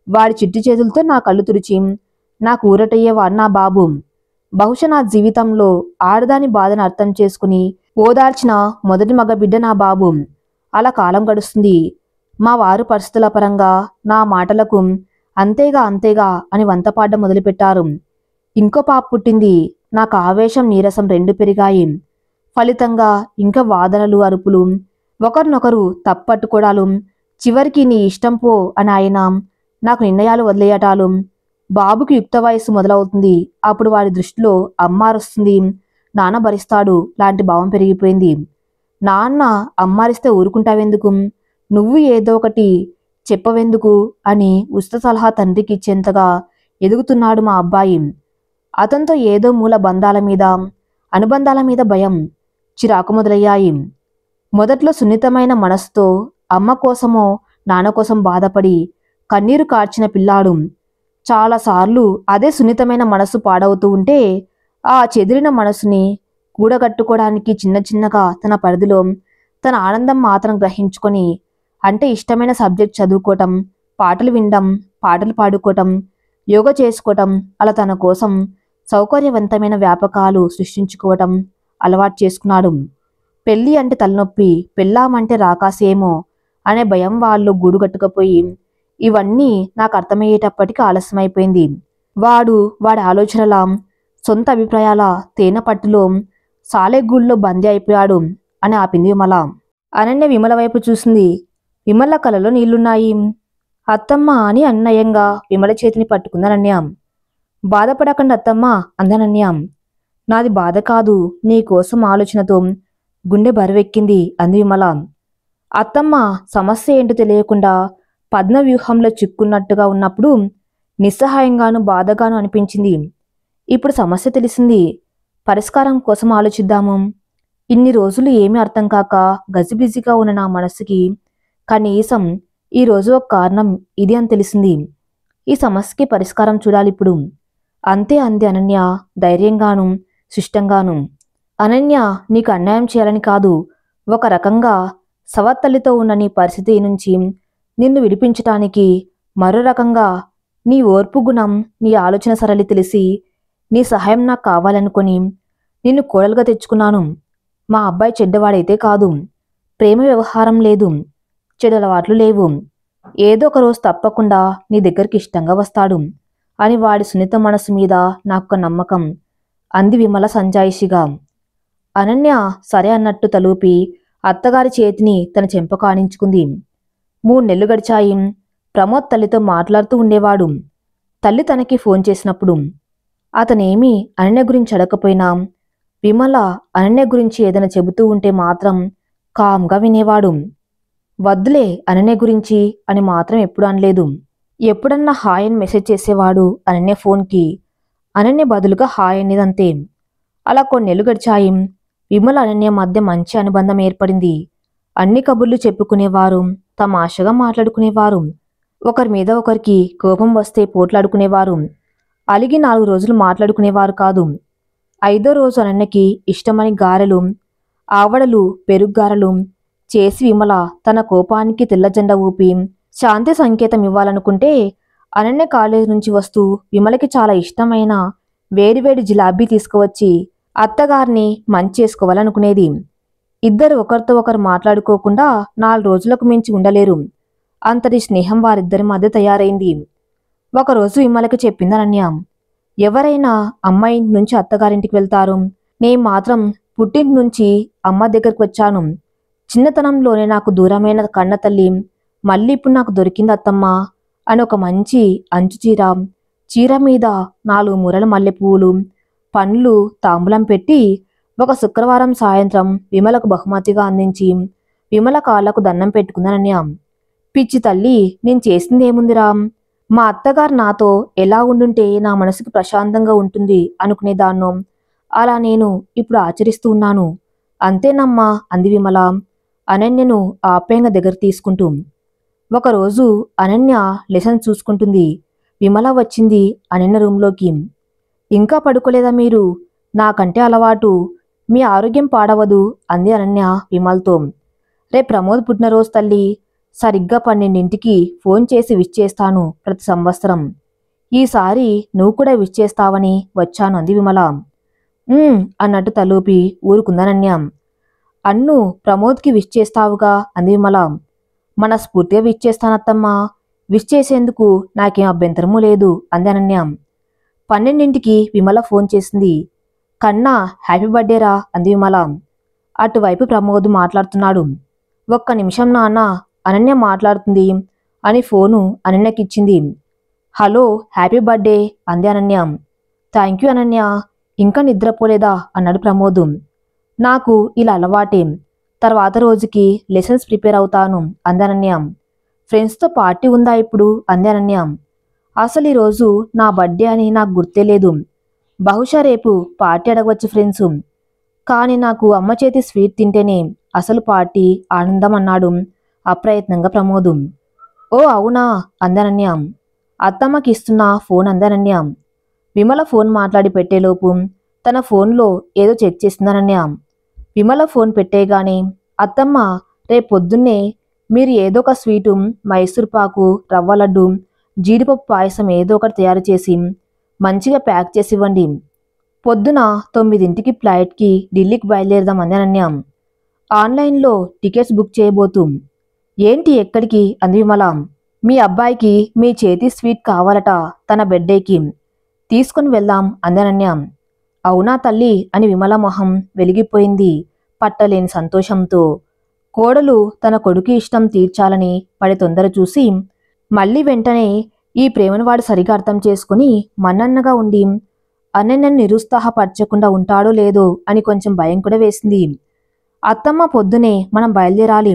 A: వాడి చిట్టి చేతులతో నా కళ్ళు తుడిచి నాకు ఊరటయ్యేవాడు నా బాబు. బహుశా నా జీవితంలో ఆడదాని బాధను అర్థం చేసుకుని ఓదార్చిన మొదటి మగబిడ్డ నా బాబు. అలా కాలం గడుస్తుంది. మా వారు పరిస్థితుల పరంగా నా మాటలకు అంతేగా అంతేగా అని వంతపాడ్డం మొదలుపెట్టారు. ఇంకో పాప పుట్టింది. నాకు ఆవేశం నీరసం రెండు పెరిగాయి. ఫలితంగా ఇంకా వాదనలు అరుపులు, ఒకరినొకరు తప్పట్టుకోవడాలు, చివరికి నీ ఇష్టం పో అని ఆయన నాకు నిర్ణయాలు వదిలేయటాలు. బాబుకి యుక్త వయస్సు మొదలవుతుంది. అప్పుడు వాడి దృష్టిలో అమ్మారొస్తుంది, నాన్న భరిస్తాడు లాంటి భావం పెరిగిపోయింది. నాన్న అమ్మారిస్తే ఊరుకుంటావెందుకు, నువ్వు ఏదో ఒకటి చెప్పవెందుకు అని ఉచిత సలహా తండ్రికి ఇచ్చేంతగా ఎదుగుతున్నాడు మా అబ్బాయి. అతనితో ఏదో మూల బంధాల మీద అనుబంధాల మీద భయం, చిరాకు మొదలయ్యాయి. మొదట్లో సున్నితమైన మనసుతో అమ్మ కోసమో నాన్న కోసం బాధపడి కన్నీరు కార్చిన పిల్లాడు చాలాసార్లు అదే సున్నితమైన మనసు పాడవుతూ ఉంటే ఆ చెదిరిన మనసుని కూడగట్టుకోవడానికి చిన్న చిన్నగా తన పరిధిలో తన ఆనందం మాత్రం గ్రహించుకొని, అంటే ఇష్టమైన సబ్జెక్ట్ చదువుకోవటం, పాటలు వినడం, పాటలు పాడుకోవటం, యోగా చేసుకోవటం, అలా తన కోసం సౌకర్యవంతమైన వ్యాపకాలు సృష్టించుకోవటం అలవాటు చేసుకున్నాడు. పెళ్ళి అంటే తలనొప్పి, పెళ్ళామంటే రాకాసేమో అనే భయం వాళ్ళు గూడు కట్టుకపోయి ఇవన్నీ నాకు అర్థమయ్యేటప్పటికి ఆలస్యమైపోయింది. వాడి ఆలోచనల సొంత అభిప్రాయాల తేనె పట్టులో సాలెగూళ్ళలో బందీ అయిపోయాడు అని ఆపింది విమల. అనన్య విమల వైపు చూసింది. విమల కలలో నీళ్లున్నాయి. అత్తమ్మ అని అన్నయంగా విమల చేతిని పట్టుకుంది అనన్య. బాధపడకండి అత్తమ్మ అందనన్య. నాది బాధ కాదు, నీ కోసం ఆలోచనతో గుండె బరువెక్కింది అంది విమల. అత్తమ్మ సమస్య ఏంటో తెలియకుండా పద్మ వ్యూహంలో చిక్కున్నట్టుగా ఉన్నప్పుడు నిస్సహాయంగాను బాధగాను అనిపించింది. ఇప్పుడు సమస్య తెలిసింది, పరిష్కారం కోసం ఆలోచిద్దాము. ఇన్ని రోజులు ఏమీ అర్థం కాక గజిబిజిగా ఉన్న నా మనసుకి కనీసం ఈరోజు ఒక కారణం ఇది అని తెలిసింది. ఈ సమస్యకి పరిష్కారం చూడాలిప్పుడు. అంతే అంది అనన్య ధైర్యంగాను శిష్టంగాను. అనన్య, నీకు అన్యాయం చేయాలని కాదు, ఒక రకంగా సవత్తల్లితో ఉన్న నీ పరిస్థితి నుంచి నిన్ను విడిపించటానికి, మరో రకంగా నీ ఓర్పు గుణం, నీ ఆలోచన సరళి తెలిసి నీ సహాయం నాకు కావాలనుకొని నిన్ను కోడలుగా తెచ్చుకున్నాను. మా అబ్బాయి చెడ్డవాడైతే కాదు, ప్రేమ వ్యవహారం లేదు, చెడు అలవాట్లు లేవు. ఏదో ఒక రోజు తప్పకుండా నీ దగ్గరికి ఇష్టంగా వస్తాడు. అని వాడి సున్నిత మనసు మీద నాకు నమ్మకం అంది విమల సంజాయిషిగా. అనన్య సరే అన్నట్టు తలూపి అత్తగారి చేతిని తన చెంప కానించుకుంది. 3 నెలలు గడిచాయి. ప్రమోద్ తల్లితో మాట్లాడుతూ ఉండేవాడు. తల్లి తనకి ఫోన్ చేసినప్పుడు అతనేమీ అనన్య గురించి అడగకపోయినా విమల అనన్య గురించి ఏదైనా చెబుతూ ఉంటే మాత్రం కామ్గా వినేవాడు. వద్దులే అనన్య గురించి అని మాత్రం ఎప్పుడు అనలేదు. ఎప్పుడన్నా హాయ్ అని మెసేజ్ చేసేవాడు అనన్య ఫోన్కి. అనన్య బదులుగా హాయ్ అనేదంతే. అలా కొన్నేళ్లు గడిచాయి. విమల అనన్య మధ్య మంచి అనుబంధం ఏర్పడింది. అన్ని కబుర్లు చెప్పుకునేవారు, తమాషగా మాట్లాడుకునేవారు. ఒకరి మీద ఒకరికి కోపం వస్తే పోట్లాడుకునేవారు. అలిగి 4 రోజులు మాట్లాడుకునేవారు కాదు. 5వ రోజు అనన్యకి ఇష్టమని గారెలు, ఆవడలు, పెరుగ్గారెలు చేసి విమల తన కోపానికి తెల్లజెండా ఊపి శాంతి సంకేతం ఇవ్వాలనుకుంటే అనన్య కాలేజీ నుంచి వస్తూ విమలకి చాలా ఇష్టమైన వేడివేడి జిలాబీ తీసుకువచ్చి అత్తగారిని మంచేసుకోవాలనుకునేది. ఇద్దరు ఒకరితో ఒకరు మాట్లాడుకోకుండా 4 రోజులకు మించి ఉండలేరు. అంతటి స్నేహం వారిద్దరి మధ్య తయారైంది. ఒకరోజు విమలకి చెప్పింది అనన్య, ఎవరైనా అమ్మాయి ఇంటి నుంచి అత్తగారింటికి వెళ్తారు. నేను మాత్రం పుట్టింటి నుంచి అమ్మ దగ్గరకు వచ్చాను. చిన్నతనంలోనే నాకు దూరమైన కన్న తల్లి మళ్ళీ ఇప్పుడు నాకు దొరికింది అత్తమ్మ అని ఒక మంచి అంచు చీర మీద 4 మూరల మల్లెపూలు, పండ్లు తాంబూలం పెట్టి ఒక శుక్రవారం సాయంత్రం విమలకు బహుమతిగా అందించి విమల కాళ్లకు దండం పెట్టుకుందనన్య. పిచ్చి తల్లి, నేను చేసిందేముందిరా, మా అత్తగారు నాతో ఎలా ఉండుంటే నా మనసుకి ప్రశాంతంగా ఉంటుంది అనుకునేదాన్నో అలా నేను ఇప్పుడు ఆచరిస్తూ ఉన్నాను. అంతేనమ్మా అంది విమల అనన్యను ఆప్యాయంగా దగ్గర తీసుకుంటూ. ఒకరోజు అనన్య లెసన్ చూసుకుంటుంది. విమల వచ్చింది అనన్య రూంలోకి. ఇంకా పడుకోలేదా మీరు? నాకంటే అలవాటు, మీ ఆరోగ్యం పాడవదు అంది అనన్య విమల్తో. రేపు ప్రమోద్ పుట్టినరోజు తల్లి, సరిగ్గా 12ంటికి ఫోన్ చేసి విష్ చేస్తాను ప్రతి సంవత్సరం. ఈసారి నువ్వు కూడా విష్ చేస్తావని వచ్చాను అంది విమల. అన్నట్టు తలూపి ఊరుకుందనన్య. అన్ను ప్రమోద్కి విష్ చేస్తావుగా అంది విమల. మనస్ఫూర్తిగా విష్ చేస్తానత్తమ్మా, విష్ చేసేందుకు నాకేం అభ్యంతరమూ లేదు అంది అనన్య. 12ంటికి విమల ఫోన్ చేసింది. కన్నా హ్యాపీ బర్త్డేరా అంది విమల. అటువైపు ప్రమోద్ మాట్లాడుతున్నాడు. ఒక్క నిమిషం నాన్న, అనన్య మాట్లాడుతుంది అని ఫోను అనన్యకిచ్చింది. హలో, హ్యాపీ బర్త్డే అంది అనన్య. థ్యాంక్ యూ అనన్య, ఇంకా నిద్రపోలేదా అన్నాడు ప్రమోద్. నాకు ఇలా అలవాటే, తర్వాత రోజుకి లెసన్స్ ప్రిపేర్ అవుతాను అంది అనన్య. ఫ్రెండ్స్తో పార్టీ ఉందా ఇప్పుడు అంది అనన్య. అసలు ఈరోజు నా బర్త్డే అని నాకు గుర్తే లేదు. బహుశా రేపు పార్టీ అడగవచ్చు ఫ్రెండ్స్. కానీ నాకు అమ్మ చేతి స్వీట్ తింటేనే అసలు పార్టీ ఆనందం అన్నాడు అప్రయత్నంగా ప్రమోద్. ఓ అవునా అందనన్య. అత్తమ్మకి ఇస్తున్న ఫోన్ అందనన్య. విమల ఫోన్ మాట్లాడి పెట్టేలోపు తన ఫోన్లో ఏదో చెక్ చేసిందనన్య. విమల ఫోన్ పెట్టేగానే, అత్తమ్మ రేపు పొద్దున్నే మీరు ఏదో ఒక స్వీటు, మైసూర్ పాకు, రవ్వ లడ్డు, జీడిపప్పు పాయసం ఏదో ఒకటి తయారు చేసి మంచిగా ప్యాక్ చేసి ఇవ్వండి. పొద్దున 9ంటికి ఫ్లైట్కి ఢిల్లీకి బయలుదేరదాం అందనన్య. ఆన్లైన్లో టికెట్స్ బుక్ చేయబోతూ. ఏంటి ఎక్కడికి అంది విమల. మీ అబ్బాయికి మీ చేతి స్వీట్ కావాలట తన బర్త్డేకి, తీసుకుని వెళ్దాం అందనన్య. అవునా తల్లి అని విమల మొహం వెలిగిపోయింది పట్టలేని సంతోషంతో. కోడలు తన కొడుకు ఇష్టం తీర్చాలని పడి తొందర చూసి మళ్ళీ వెంటనే ఈ ప్రేమను వాడు సరిగా అర్థం చేసుకుని మన్నన్నగా ఉండి అనన్యను నిరుత్సాహపరచకుండా ఉంటాడో లేదో అని కొంచెం భయం కూడా వేసింది. అత్తమ్మ పొద్దునే మనం బయలుదేరాలి,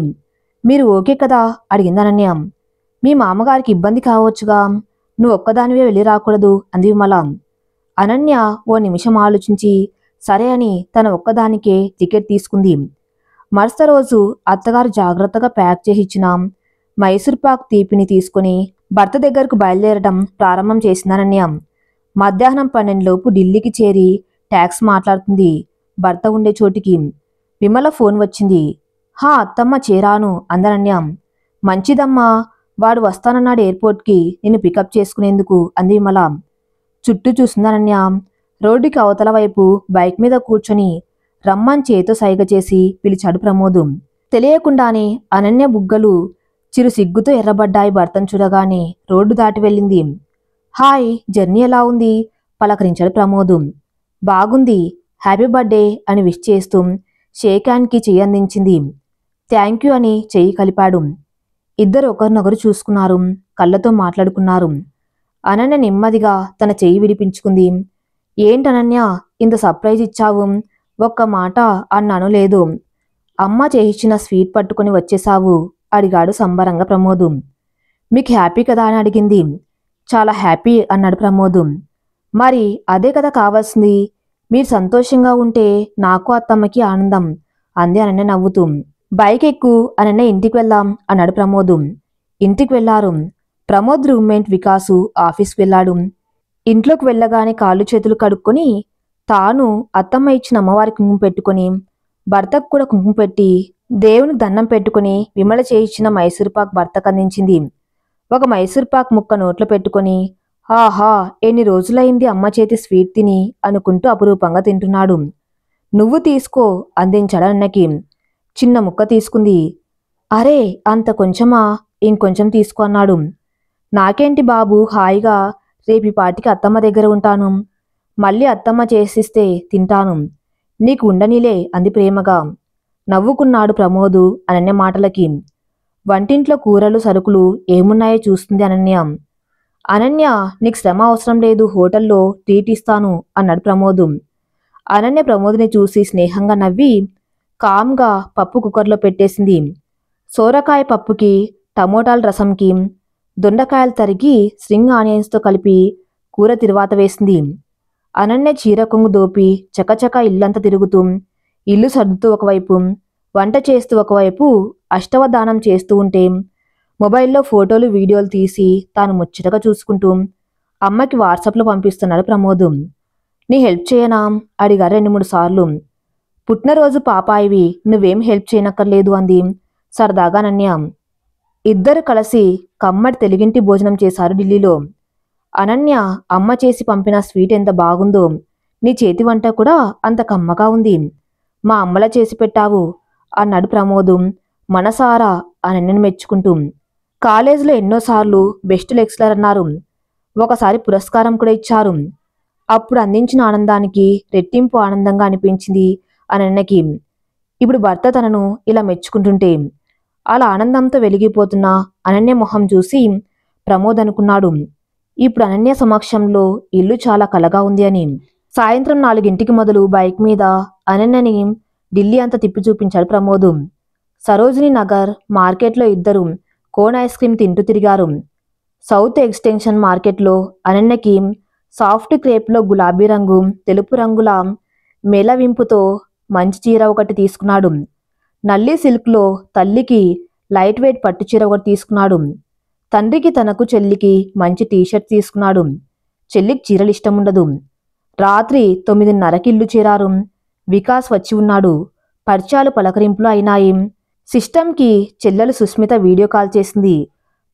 A: మీరు ఓకే కదా అడిగింది అనన్య. మీ మామగారికి ఇబ్బంది కావచ్చుగా, నువ్వు ఒక్కదానివే వెళ్ళి రాకూడదు అంది విమల. అనన్య ఓ నిమిషం ఆలోచించి సరే అని తన ఒక్కదానికే టికెట్ తీసుకుంది. మరుసటి రోజు అత్తగారు జాగ్రత్తగా ప్యాక్ చేసి ఇచ్చిన మైసూర్ పాక్ తీపిని తీసుకుని భర్త దగ్గరకు బయలుదేరడం ప్రారంభం చేసిందనన్య. మధ్యాహ్నం 12 లోపు ఢిల్లీకి చేరి ట్యాక్స్ మాట్లాడుతుంది భర్త ఉండే చోటికి. విమల ఫోన్ వచ్చింది. హా అత్తమ్మ చేరాను అందనన్య. మంచిదమ్మా, వాడు వస్తానన్నాడు ఎయిర్పోర్ట్కి నిన్ను పికప్ చేసుకునేందుకు అంది విమల. చుట్టూ చూసిందనన్య. రోడ్డుకి అవతల వైపు బైక్ మీద కూర్చొని రమ్మని చేతో సైగ చేసి పిలిచాడు ప్రమోద్. తెలియకుండానే అనన్య బుగ్గలు చిరు సిగ్గుతో ఎర్రబడ్డాయి భర్తను చూడగానే. రోడ్డు దాటి వెళ్ళింది. హాయ్, జర్నీ ఎలా ఉంది? పలకరించాడు ప్రమోద్. బాగుంది, హ్యాపీ బర్త్డే అని విష్ చేస్తూ షేక్ హ్యాండ్కి చెయ్యి అందించింది. థ్యాంక్ యూ అని చెయ్యి కలిపాడు. ఇద్దరు ఒకరినొకరు చూసుకున్నారు, కళ్ళతో మాట్లాడుకున్నారు. అనన్య నెమ్మదిగా తన చెయ్యి విడిపించుకుంది. ఏంటనన్య, ఇంత సర్ప్రైజ్ ఇచ్చావు? ఒక్క మాట అన్నాను లేదు. అమ్మ చేయించిన స్వీట్ పట్టుకుని వచ్చేశావు అడిగాడు సంబరంగా ప్రమోద్. మీకు హ్యాపీ కదా అని అడిగింది. చాలా హ్యాపీ అన్నాడు ప్రమోద్. మరి అదే కదా కావాల్సింది. మీరు సంతోషంగా ఉంటే నాకు అత్తమ్మకి ఆనందం అంది అనన్య నవ్వుతూ. బైక్ ఎక్కు అనన్య, ఇంటికి వెళ్దాం అన్నాడు ప్రమోద్. ఇంటికి వెళ్లారు. ప్రమోద్ రూమ్మేట్ వికాసు ఆఫీస్కి వెళ్ళాడు. ఇంట్లోకి వెళ్ళగానే కాళ్ళు చేతులు కడుక్కొని తాను అత్తమ్మ ఇచ్చిన అమ్మవారి కుంకుమ పెట్టుకుని భర్తకు కూడా కుంకుమ పెట్టి దేవునికి దండం పెట్టుకుని విమల చేయించిన మైసూర్పాక్ భర్తకు అందించింది. ఒక మైసూర్పాక్ ముక్క నోట్లో పెట్టుకుని ఆహా, ఎన్ని రోజులైంది అమ్మ చేతి స్వీట్ తిని అనుకుంటూ అపురూపంగా తింటున్నాడు. నువ్వు తీసుకో అందించాడు అన్నకి. చిన్న ముక్క తీసుకుంది. అరే, అంత కొంచెమా? ఇంకొంచెం తీసుకో అన్నాడు. నాకేంటి బాబు, హాయిగా రేపి పాటికి అత్తమ్మ దగ్గర ఉంటాను. మళ్ళీ అత్తమ్మ చేసిస్తే తింటాను. నీకు ఉండనిలే అంది ప్రేమగా. నవ్వుకున్నాడు ప్రమోదు అనన్య మాటలకి. వంటింట్లో కూరలు సరుకులు ఏమున్నాయో చూస్తుంది అనన్య. అనన్య, నీకు శ్రమ అవసరం లేదు, హోటల్లో ట్రీట్ ఇస్తాను అన్నాడు ప్రమోదు. అనన్య ప్రమోద్ని చూసి స్నేహంగా నవ్వి కామ్గా పప్పు కుక్కర్లో పెట్టేసింది. సోరకాయ పప్పుకి, టమోటాల రసంకి దొండకాయలు తరిగి స్ప్రింగ్ ఆనియన్స్తో కలిపి కూర తిరువాత వేసింది. అనన్య చీర కొంగు దోపి చకచక ఇల్లంతా తిరుగుతూ ఇల్లు సర్దుతూ ఒకవైపు, వంట చేస్తూ ఒకవైపు అష్టవధానం చేస్తూ ఉంటే మొబైల్లో ఫోటోలు వీడియోలు తీసి తాను ముచ్చటగా చూసుకుంటూ అమ్మకి వాట్సాప్లో పంపిస్తున్నాడు ప్రమోద్. నీ హెల్ప్ చేయనా అడిగారు 2-3 సార్లు. పుట్టినరోజు పాపాయివి, నువ్వేం హెల్ప్ చేయనక్కర్లేదు అంది సరదాగా అనన్య. ఇద్దరు కలిసి కమ్మటి తెలుగింటి భోజనం చేశారు ఢిల్లీలో. అనన్య, అమ్మ చేసి పంపిన స్వీట్ ఎంత బాగుందో, నీ చేతి వంట కూడా అంత కమ్మగా ఉంది. మా అమ్మలా చేసి పెట్టావు అన్నాడు ప్రమోద్ మనసారా అనన్యను మెచ్చుకుంటూ. కాలేజీలో ఎన్నోసార్లు బెస్ట్ లెక్చరర్ అన్నారు. ఒకసారి పురస్కారం కూడా ఇచ్చారు. అప్పుడు అందించిన ఆనందానికి రెట్టింపు ఆనందంగా అనిపించింది అనన్యకి. ఇప్పుడు భర్త తనను ఇలా మెచ్చుకుంటుంటే అలా ఆనందంతో వెలిగిపోతున్న అనన్య మొహం చూసి ప్రమోద్ అనుకున్నాడు, ఇప్పుడు అనన్య సమక్షంలో ఇల్లు చాలా కలగా ఉంది అని. సాయంత్రం 4 మొదలు బైక్ మీద అనన్యని ఢిల్లీ అంతా తిప్పి చూపించాడు ప్రమోద్. సరోజిని నగర్ మార్కెట్లో ఇద్దరు కోన్ ఐస్ క్రీమ్ తింటూ తిరిగారు. సౌత్ ఎక్స్టెన్షన్ మార్కెట్లో అనన్యకి సాఫ్ట్ క్రేప్లో గులాబీ రంగు, తెలుపు రంగుల మేళవింపుతో మంచి చీర ఒకటి తీసుకున్నాడు. నల్లి సిల్క్లో తల్లికి లైట్ వెయిట్ పట్టు చీర ఒకటి తీసుకున్నాడు. తండ్రికి తనకు చెల్లికి మంచి టీషర్ట్ తీసుకున్నాడు. చెల్లికి చీరలు ఇష్టం ఉండదు. రాత్రి 9:30కి ఇల్లు చేరారు. వికాస్ వచ్చి ఉన్నాడు. పరిచయాలు పలకరింపులు అయినాయి. సిస్టంకి చెల్లెలు సుస్మిత వీడియో కాల్ చేసింది.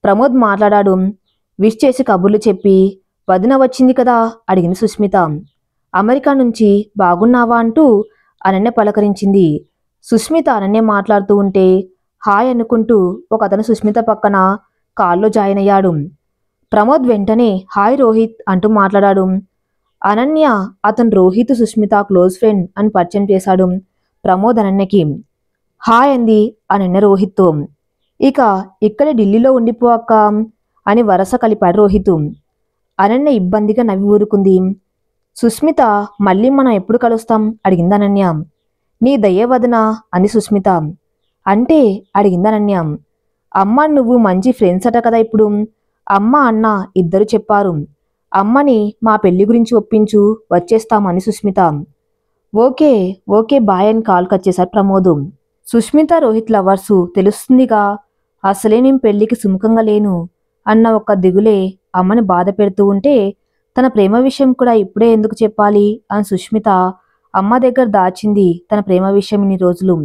A: ప్రమోద్ మాట్లాడాడు. విష్ చేసి కబుర్లు చెప్పి వదిన వచ్చింది కదా అడిగింది సుస్మిత. అమెరికా నుంచి బాగున్నావా అంటూ అనన్య పలకరించింది. సుస్మిత అనన్య మాట్లాడుతూ ఉంటే హాయ్ అనుకుంటూ ఒక అతను సుస్మిత పక్కన కాల్లో జాయిన్ అయ్యాడు. ప్రమోద్ వెంటనే హాయ్ రోహిత్ అంటూ మాట్లాడాడు. అనన్య అతను రోహిత్ సుస్మిత క్లోజ్ ఫ్రెండ్ అని పరిచయం చేశాడు ప్రమోద్ అనన్యకి. హాయ్ అంది అనన్య రోహిత్తో. ఇక ఇక్కడే ఢిల్లీలో ఉండిపోక అని వరస కలిపాడు రోహిత్. అనన్య ఇబ్బందిగా నవ్వి ఊరుకుంది. సుస్మిత, మళ్ళీ మనం ఎప్పుడు కలుస్తాం అడిగింది అనన్య. నీ దయ్య వదన అంది సుస్మిత. అంటే అడిగింది అనన్య. అమ్మ నువ్వు మంచి ఫ్రెండ్స్ అట కదా ఇప్పుడు. అమ్మ అన్న ఇద్దరు చెప్పారు. అమ్మని మా పెళ్లి గురించి ఒప్పించు, వచ్చేస్తామని సుస్మిత. ఓకే ఓకే బాయ్ అని కాల్ కట్ చేశారు ప్రమోద్. సుస్మిత రోహిత్ లవర్సు తెలుస్తుందిగా. అసలే నేను పెళ్లికి సుముఖంగా లేను అన్న ఒక దిగులే అమ్మని బాధ పెడుతూ ఉంటే తన ప్రేమ విషయం కూడా ఇప్పుడే ఎందుకు చెప్పాలి అని సుస్మిత అమ్మ దగ్గర దాచింది తన ప్రేమ విషయం ఇన్ని రోజులు.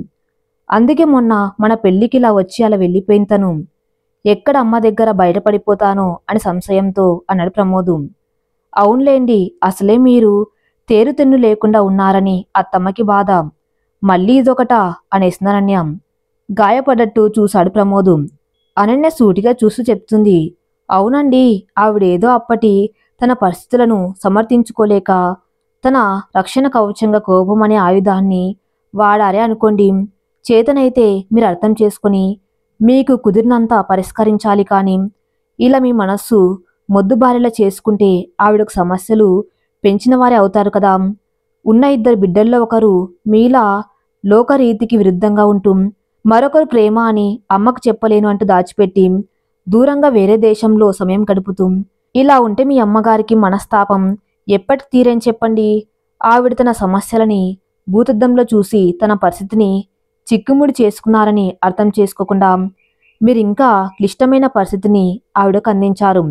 A: అందుకే మొన్న మన పెళ్లికి ఇలా వచ్చి అలా వెళ్ళిపోయిన తను. ఎక్కడ అమ్మ దగ్గర బయటపడిపోతానో అని సంశయంతో అన్నాడు ప్రమోద్. అవునులేండి, అసలే మీరు తేరుతెన్ను లేకుండా ఉన్నారని అత్తమ్మకి బాధ. మళ్ళీ ఇదొకటా అనేసింది అనన్య. గాయపడ్డట్టు చూశాడు ప్రమోద్. అనన్య సూటిగా చూస్తూ చెప్తుంది. అవునండి, ఆవిడేదో అప్పటి తన పరిస్థితులను సమర్థించుకోలేక తన రక్షణ కవచంగా కోపం అనే ఆయుధాన్ని వాడారే అనుకోండి. చేతనైతే మీరు అర్థం చేసుకొని మీకు కుదిరినంత పరిష్కరించాలి. కానీ ఇలా మీ మనస్సు మొద్దుబారిలా చేసుకుంటే ఆవిడకు సమస్యలు పెంచిన వారే అవుతారు కదా. ఉన్న ఇద్దరు బిడ్డల్లో ఒకరు మీలా లోకరీతికి విరుద్ధంగా ఉంటూ మరొకరు ప్రేమ అని అమ్మకు చెప్పలేను అంటూ దాచిపెట్టి దూరంగా వేరే దేశంలో సమయం గడుపుతూ ఇలా ఉంటే మీ అమ్మగారికి మనస్తాపం ఎప్పటికి తీరేని చెప్పండి. ఆవిడ తన సమస్యలని భూతద్దంలో చూసి తన పరిస్థితిని చిక్కుముడి చేసుకున్నారని అర్థం చేసుకోకుండా మీరింకా క్లిష్టమైన పరిస్థితిని ఆవిడకు అందించారు.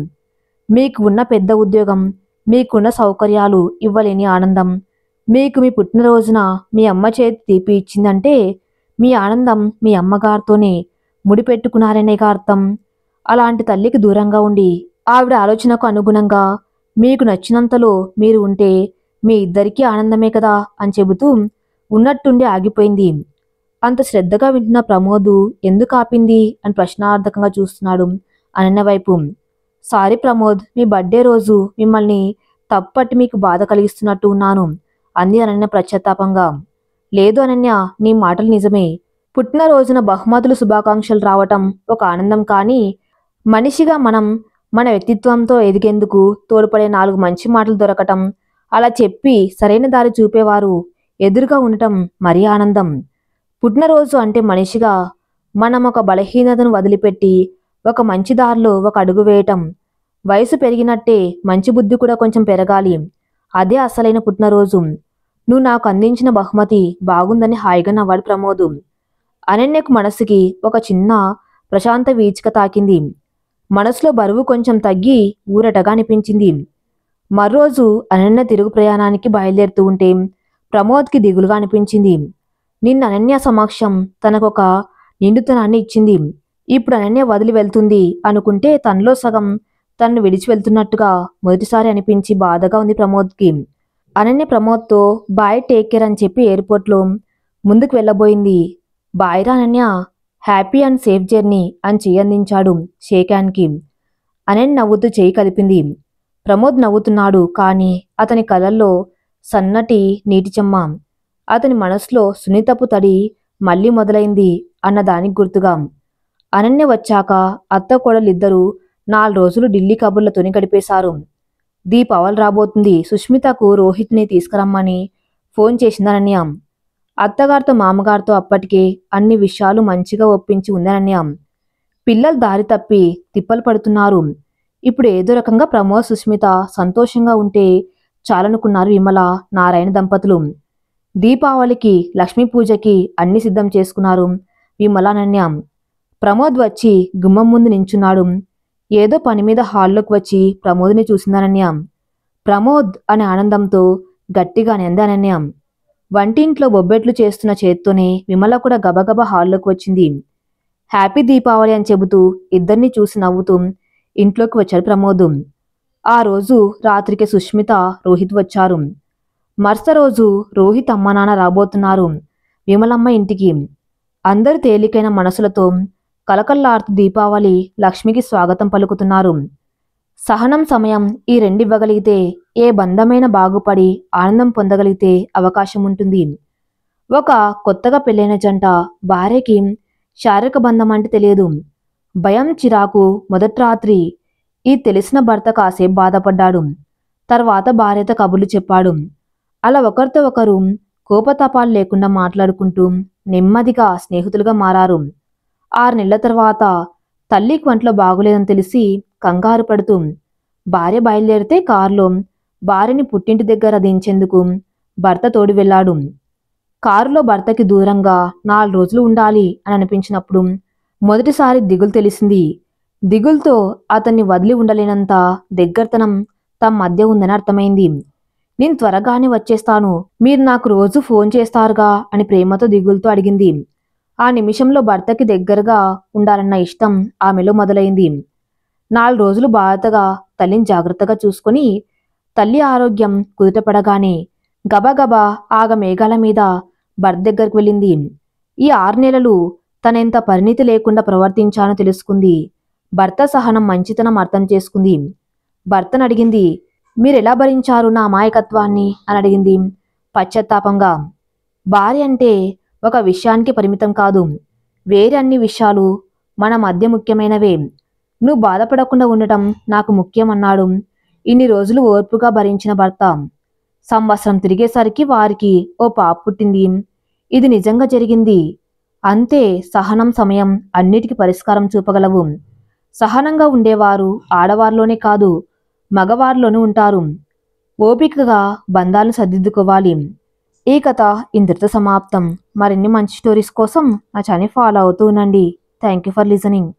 A: మీకు ఉన్న పెద్ద ఉద్యోగం, మీకున్న సౌకర్యాలు ఇవ్వలేని ఆనందం, మీకు మీ పుట్టినరోజున మీ అమ్మ చేతి తీపి ఇచ్చిందంటే మీ ఆనందం మీ అమ్మగారితోనే ముడిపెట్టుకున్నారనేగా అర్థం. అలాంటి తల్లికి దూరంగా ఉండి ఆవిడ ఆలోచనకు అనుగుణంగా మీకు నచ్చినంతలో మీరు ఉంటే మీ ఇద్దరికీ ఆనందమే కదా అని చెబుతూ ఉన్నట్టుండి ఆగిపోయింది. అంత శ్రద్ధగా వింటున్న ప్రమోద్ ఎందుకు ఆపింది అని ప్రశ్నార్థకంగా చూస్తున్నాడు అనన్య వైపు. సారీ ప్రమోద్, మీ బర్త్డే రోజు మిమ్మల్ని తప్పట్టి మీకు బాధ కలిగిస్తున్నట్టు ఉన్నాను అంది అనన్య పశ్చాత్తాపంగా. లేదు అనన్య, నీ మాటలు నిజమే. పుట్టినరోజున బహుమతులు శుభాకాంక్షలు రావటం ఒక ఆనందం. కానీ మనిషిగా మనం మన వ్యక్తిత్వంతో ఎదిగేందుకు తోడ్పడే 4 మంచి మాటలు దొరకటం, అలా చెప్పి సరైన దారి చూపేవారు ఎదురుగా ఉండటం మరీ ఆనందం. పుట్టినరోజు అంటే మనిషిగా మనం ఒక బలహీనతను వదిలిపెట్టి ఒక మంచి దారిలో ఒక అడుగు వేయటం. వయసు పెరిగినట్టే మంచి బుద్ధి కూడా కొంచెం పెరగాలి. అదే అసలైన పుట్టినరోజు. నువ్వు నాకు అందించిన బహుమతి బాగుందని హాయిగా నవ్వాడు ప్రమోద్. అనన్యకు మనసుకి ఒక చిన్న ప్రశాంత వీచిక తాకింది. మనసులో బరువు కొంచెం తగ్గి ఊరటగా అనిపించింది. మర్రోజు అనన్య తిరుగు ప్రయాణానికి బయలుదేరుతూ ఉంటే ప్రమోద్కి దిగులుగా అనిపించింది. నిన్న అనన్య సమక్షం తనకొక నిండుతనాన్ని ఇచ్చింది. ఇప్పుడు అనన్య వదిలి వెళ్తుంది అనుకుంటే తనలో సగం తనను విడిచి వెళ్తున్నట్టుగా మొదటిసారి అనిపించి బాధగా ఉంది ప్రమోద్కి. అనన్య ప్రమోద్తో బాయ్ టేక్ కేర్ అని చెప్పి ఎయిర్పోర్ట్లో ముందుకు వెళ్ళబోయింది. బాయ్ రా Ananya, happy and safe journey అని చెయ్యి అందించాడు షేక్ హ్యాండ్కి. అనన్య నవ్వుతూ చెయ్యి కదిపింది. ప్రమోద్ నవ్వుతున్నాడు. కానీ అతని కళ్ళల్లో సన్నటి నీటి చెమ్మ. అతని మనసులో సునీతపు తడి మళ్ళీ మొదలైంది అన్నదానికి గుర్తుగా. అనన్య వచ్చాక అత్త కోడలిద్దరూ 4 రోజులు ఢిల్లీ కబుర్లతోని గడిపేశారు. దీపావళి రాబోతుంది, సుష్మితకు రోహిత్ని తీసుకురమ్మని ఫోన్ చేసింది అనన్య. అత్తగారితో మామగారితో అప్పటికే అన్ని విషయాలు మంచిగా ఒప్పించి ఉంది అనన్య. పిల్లలు దారి తప్పి తిప్పలు పడుతున్నారు. ఇప్పుడు ఏదో రకంగా ప్రమోద్ సుష్మిత సంతోషంగా ఉంటే చాలనుకున్నారు విమల నారాయణ దంపతులు. దీపావళికి లక్ష్మీ పూజకి అన్ని సిద్ధం చేసుకున్నారు విమల అనన్య. ప్రమోద్ వచ్చి గుమ్మం ముందు నించున్నాడు. ఏదో పని మీద హాల్లోకి వచ్చి ప్రమోద్ని చూసిందనన్య. ప్రమోద్ అనే ఆనందంతో గట్టిగా అంది అనన్య. వంటింట్లో బొబ్బెట్లు చేస్తున్న చేత్తోనే విమల కూడా గబగబా హాల్లోకి వచ్చింది. హ్యాపీ దీపావళి అని చెబుతూ ఇద్దరిని చూసి నవ్వుతూ ఇంట్లోకి వచ్చాడు ప్రమోద్. ఆ రోజు రాత్రికి సుష్మిత, రోహిత్ వచ్చారు. మరుసటి రోజు రోహిత్ అమ్మ నాన్న రాబోతున్నారు విమలమ్మ ఇంటికి. అందరూ తేలికైన మనసులతో కలకల్లాడుతూ దీపావళి లక్ష్మికి స్వాగతం పలుకుతున్నారు. సహనం, సమయం ఈ రెండు ఇవ్వగలిగితే ఏ బంధమైన బాగుపడి ఆనందం పొందగలిగితే అవకాశం ఉంటుంది. ఒక కొత్తగా పెళ్ళైన జంట భార్యకి శారీరక బంధం అంటే తెలియదు. భయం, చిరాకు మొదటి రాత్రి. ఈ తెలిసిన భర్త కాసేపు బాధపడ్డాడు. తర్వాత భార్యతో కబుర్లు చెప్పాడు. అలా ఒకరితో ఒకరు కోపతాపాలు లేకుండా మాట్లాడుకుంటూ నెమ్మదిగా స్నేహితులుగా మారారు. 6 నెలల తర్వాత తల్లికి వంటలో బాగులేదని తెలిసి కంగారు పడుతూ భార్య బయలుదేరితే కారులో భార్యని పుట్టింటి దగ్గర దించేందుకు భర్త తోడు వెళ్ళాడు. కారులో భర్తకి దూరంగా 4 రోజులు ఉండాలి అని అనిపించినప్పుడు మొదటిసారి దిగులు తెలిసింది. దిగులుతో అతన్ని వదిలి ఉండలేనంత దగ్గరతనం తమ మధ్య ఉందని అర్థమైంది. నేను త్వరగానే వచ్చేస్తాను, మీరు నాకు రోజు ఫోన్ చేస్తారుగా అని ప్రేమతో దిగులుతో అడిగింది. ఆ నిమిషంలో భర్తకి దగ్గరగా ఉండాలన్న ఇష్టం ఆమెలో మొదలైంది. 4 రోజులు బాధగా తల్లిని జాగ్రత్తగా చూసుకొని తల్లి ఆరోగ్యం కుదుటపడగానే గబగబా మేఘాల మీద భర్త దగ్గరికి వెళ్ళింది. ఈ 6 నెలలు తనెంత పరిణితి లేకుండా ప్రవర్తించానో తెలుసుకుంది. భర్త సహనం, మంచితనం అర్థం చేసుకుంది. భర్తను అడిగింది, మీరెలా భరించారు నా అమాయకత్వాన్ని అని అడిగింది పశ్చాత్తాపంగా. భార్య అంటే ఒక విషయానికి పరిమితం కాదు, వేరే అన్ని విషయాలు మన మధ్య ముఖ్యమైనవే. నువ్వు బాధపడకుండా ఉండటం నాకు ముఖ్యం అన్నాడు ఇన్ని రోజులు ఓర్పుగా భరించిన భర్త. సంవత్సరం తిరిగేసరికి వారికి ఓ పాప పుట్టింది. ఇది నిజంగా జరిగింది. అంతే, సహనం, సమయం అన్నిటికీ పరిష్కారం చూపగలవు. సహనంగా ఉండేవారు ఆడవారిలోనే కాదు, మగవారిలోనూ ఉంటారు. ఓపికగా బంధాలను సర్దిద్దుకోవాలి. ఈ కథ ఇంతటితో సమాప్తం. మరిన్ని మంచి స్టోరీస్ కోసం నా ఛానల్ ఫాలో అవుతూ ఉండండి. Thank you for listening.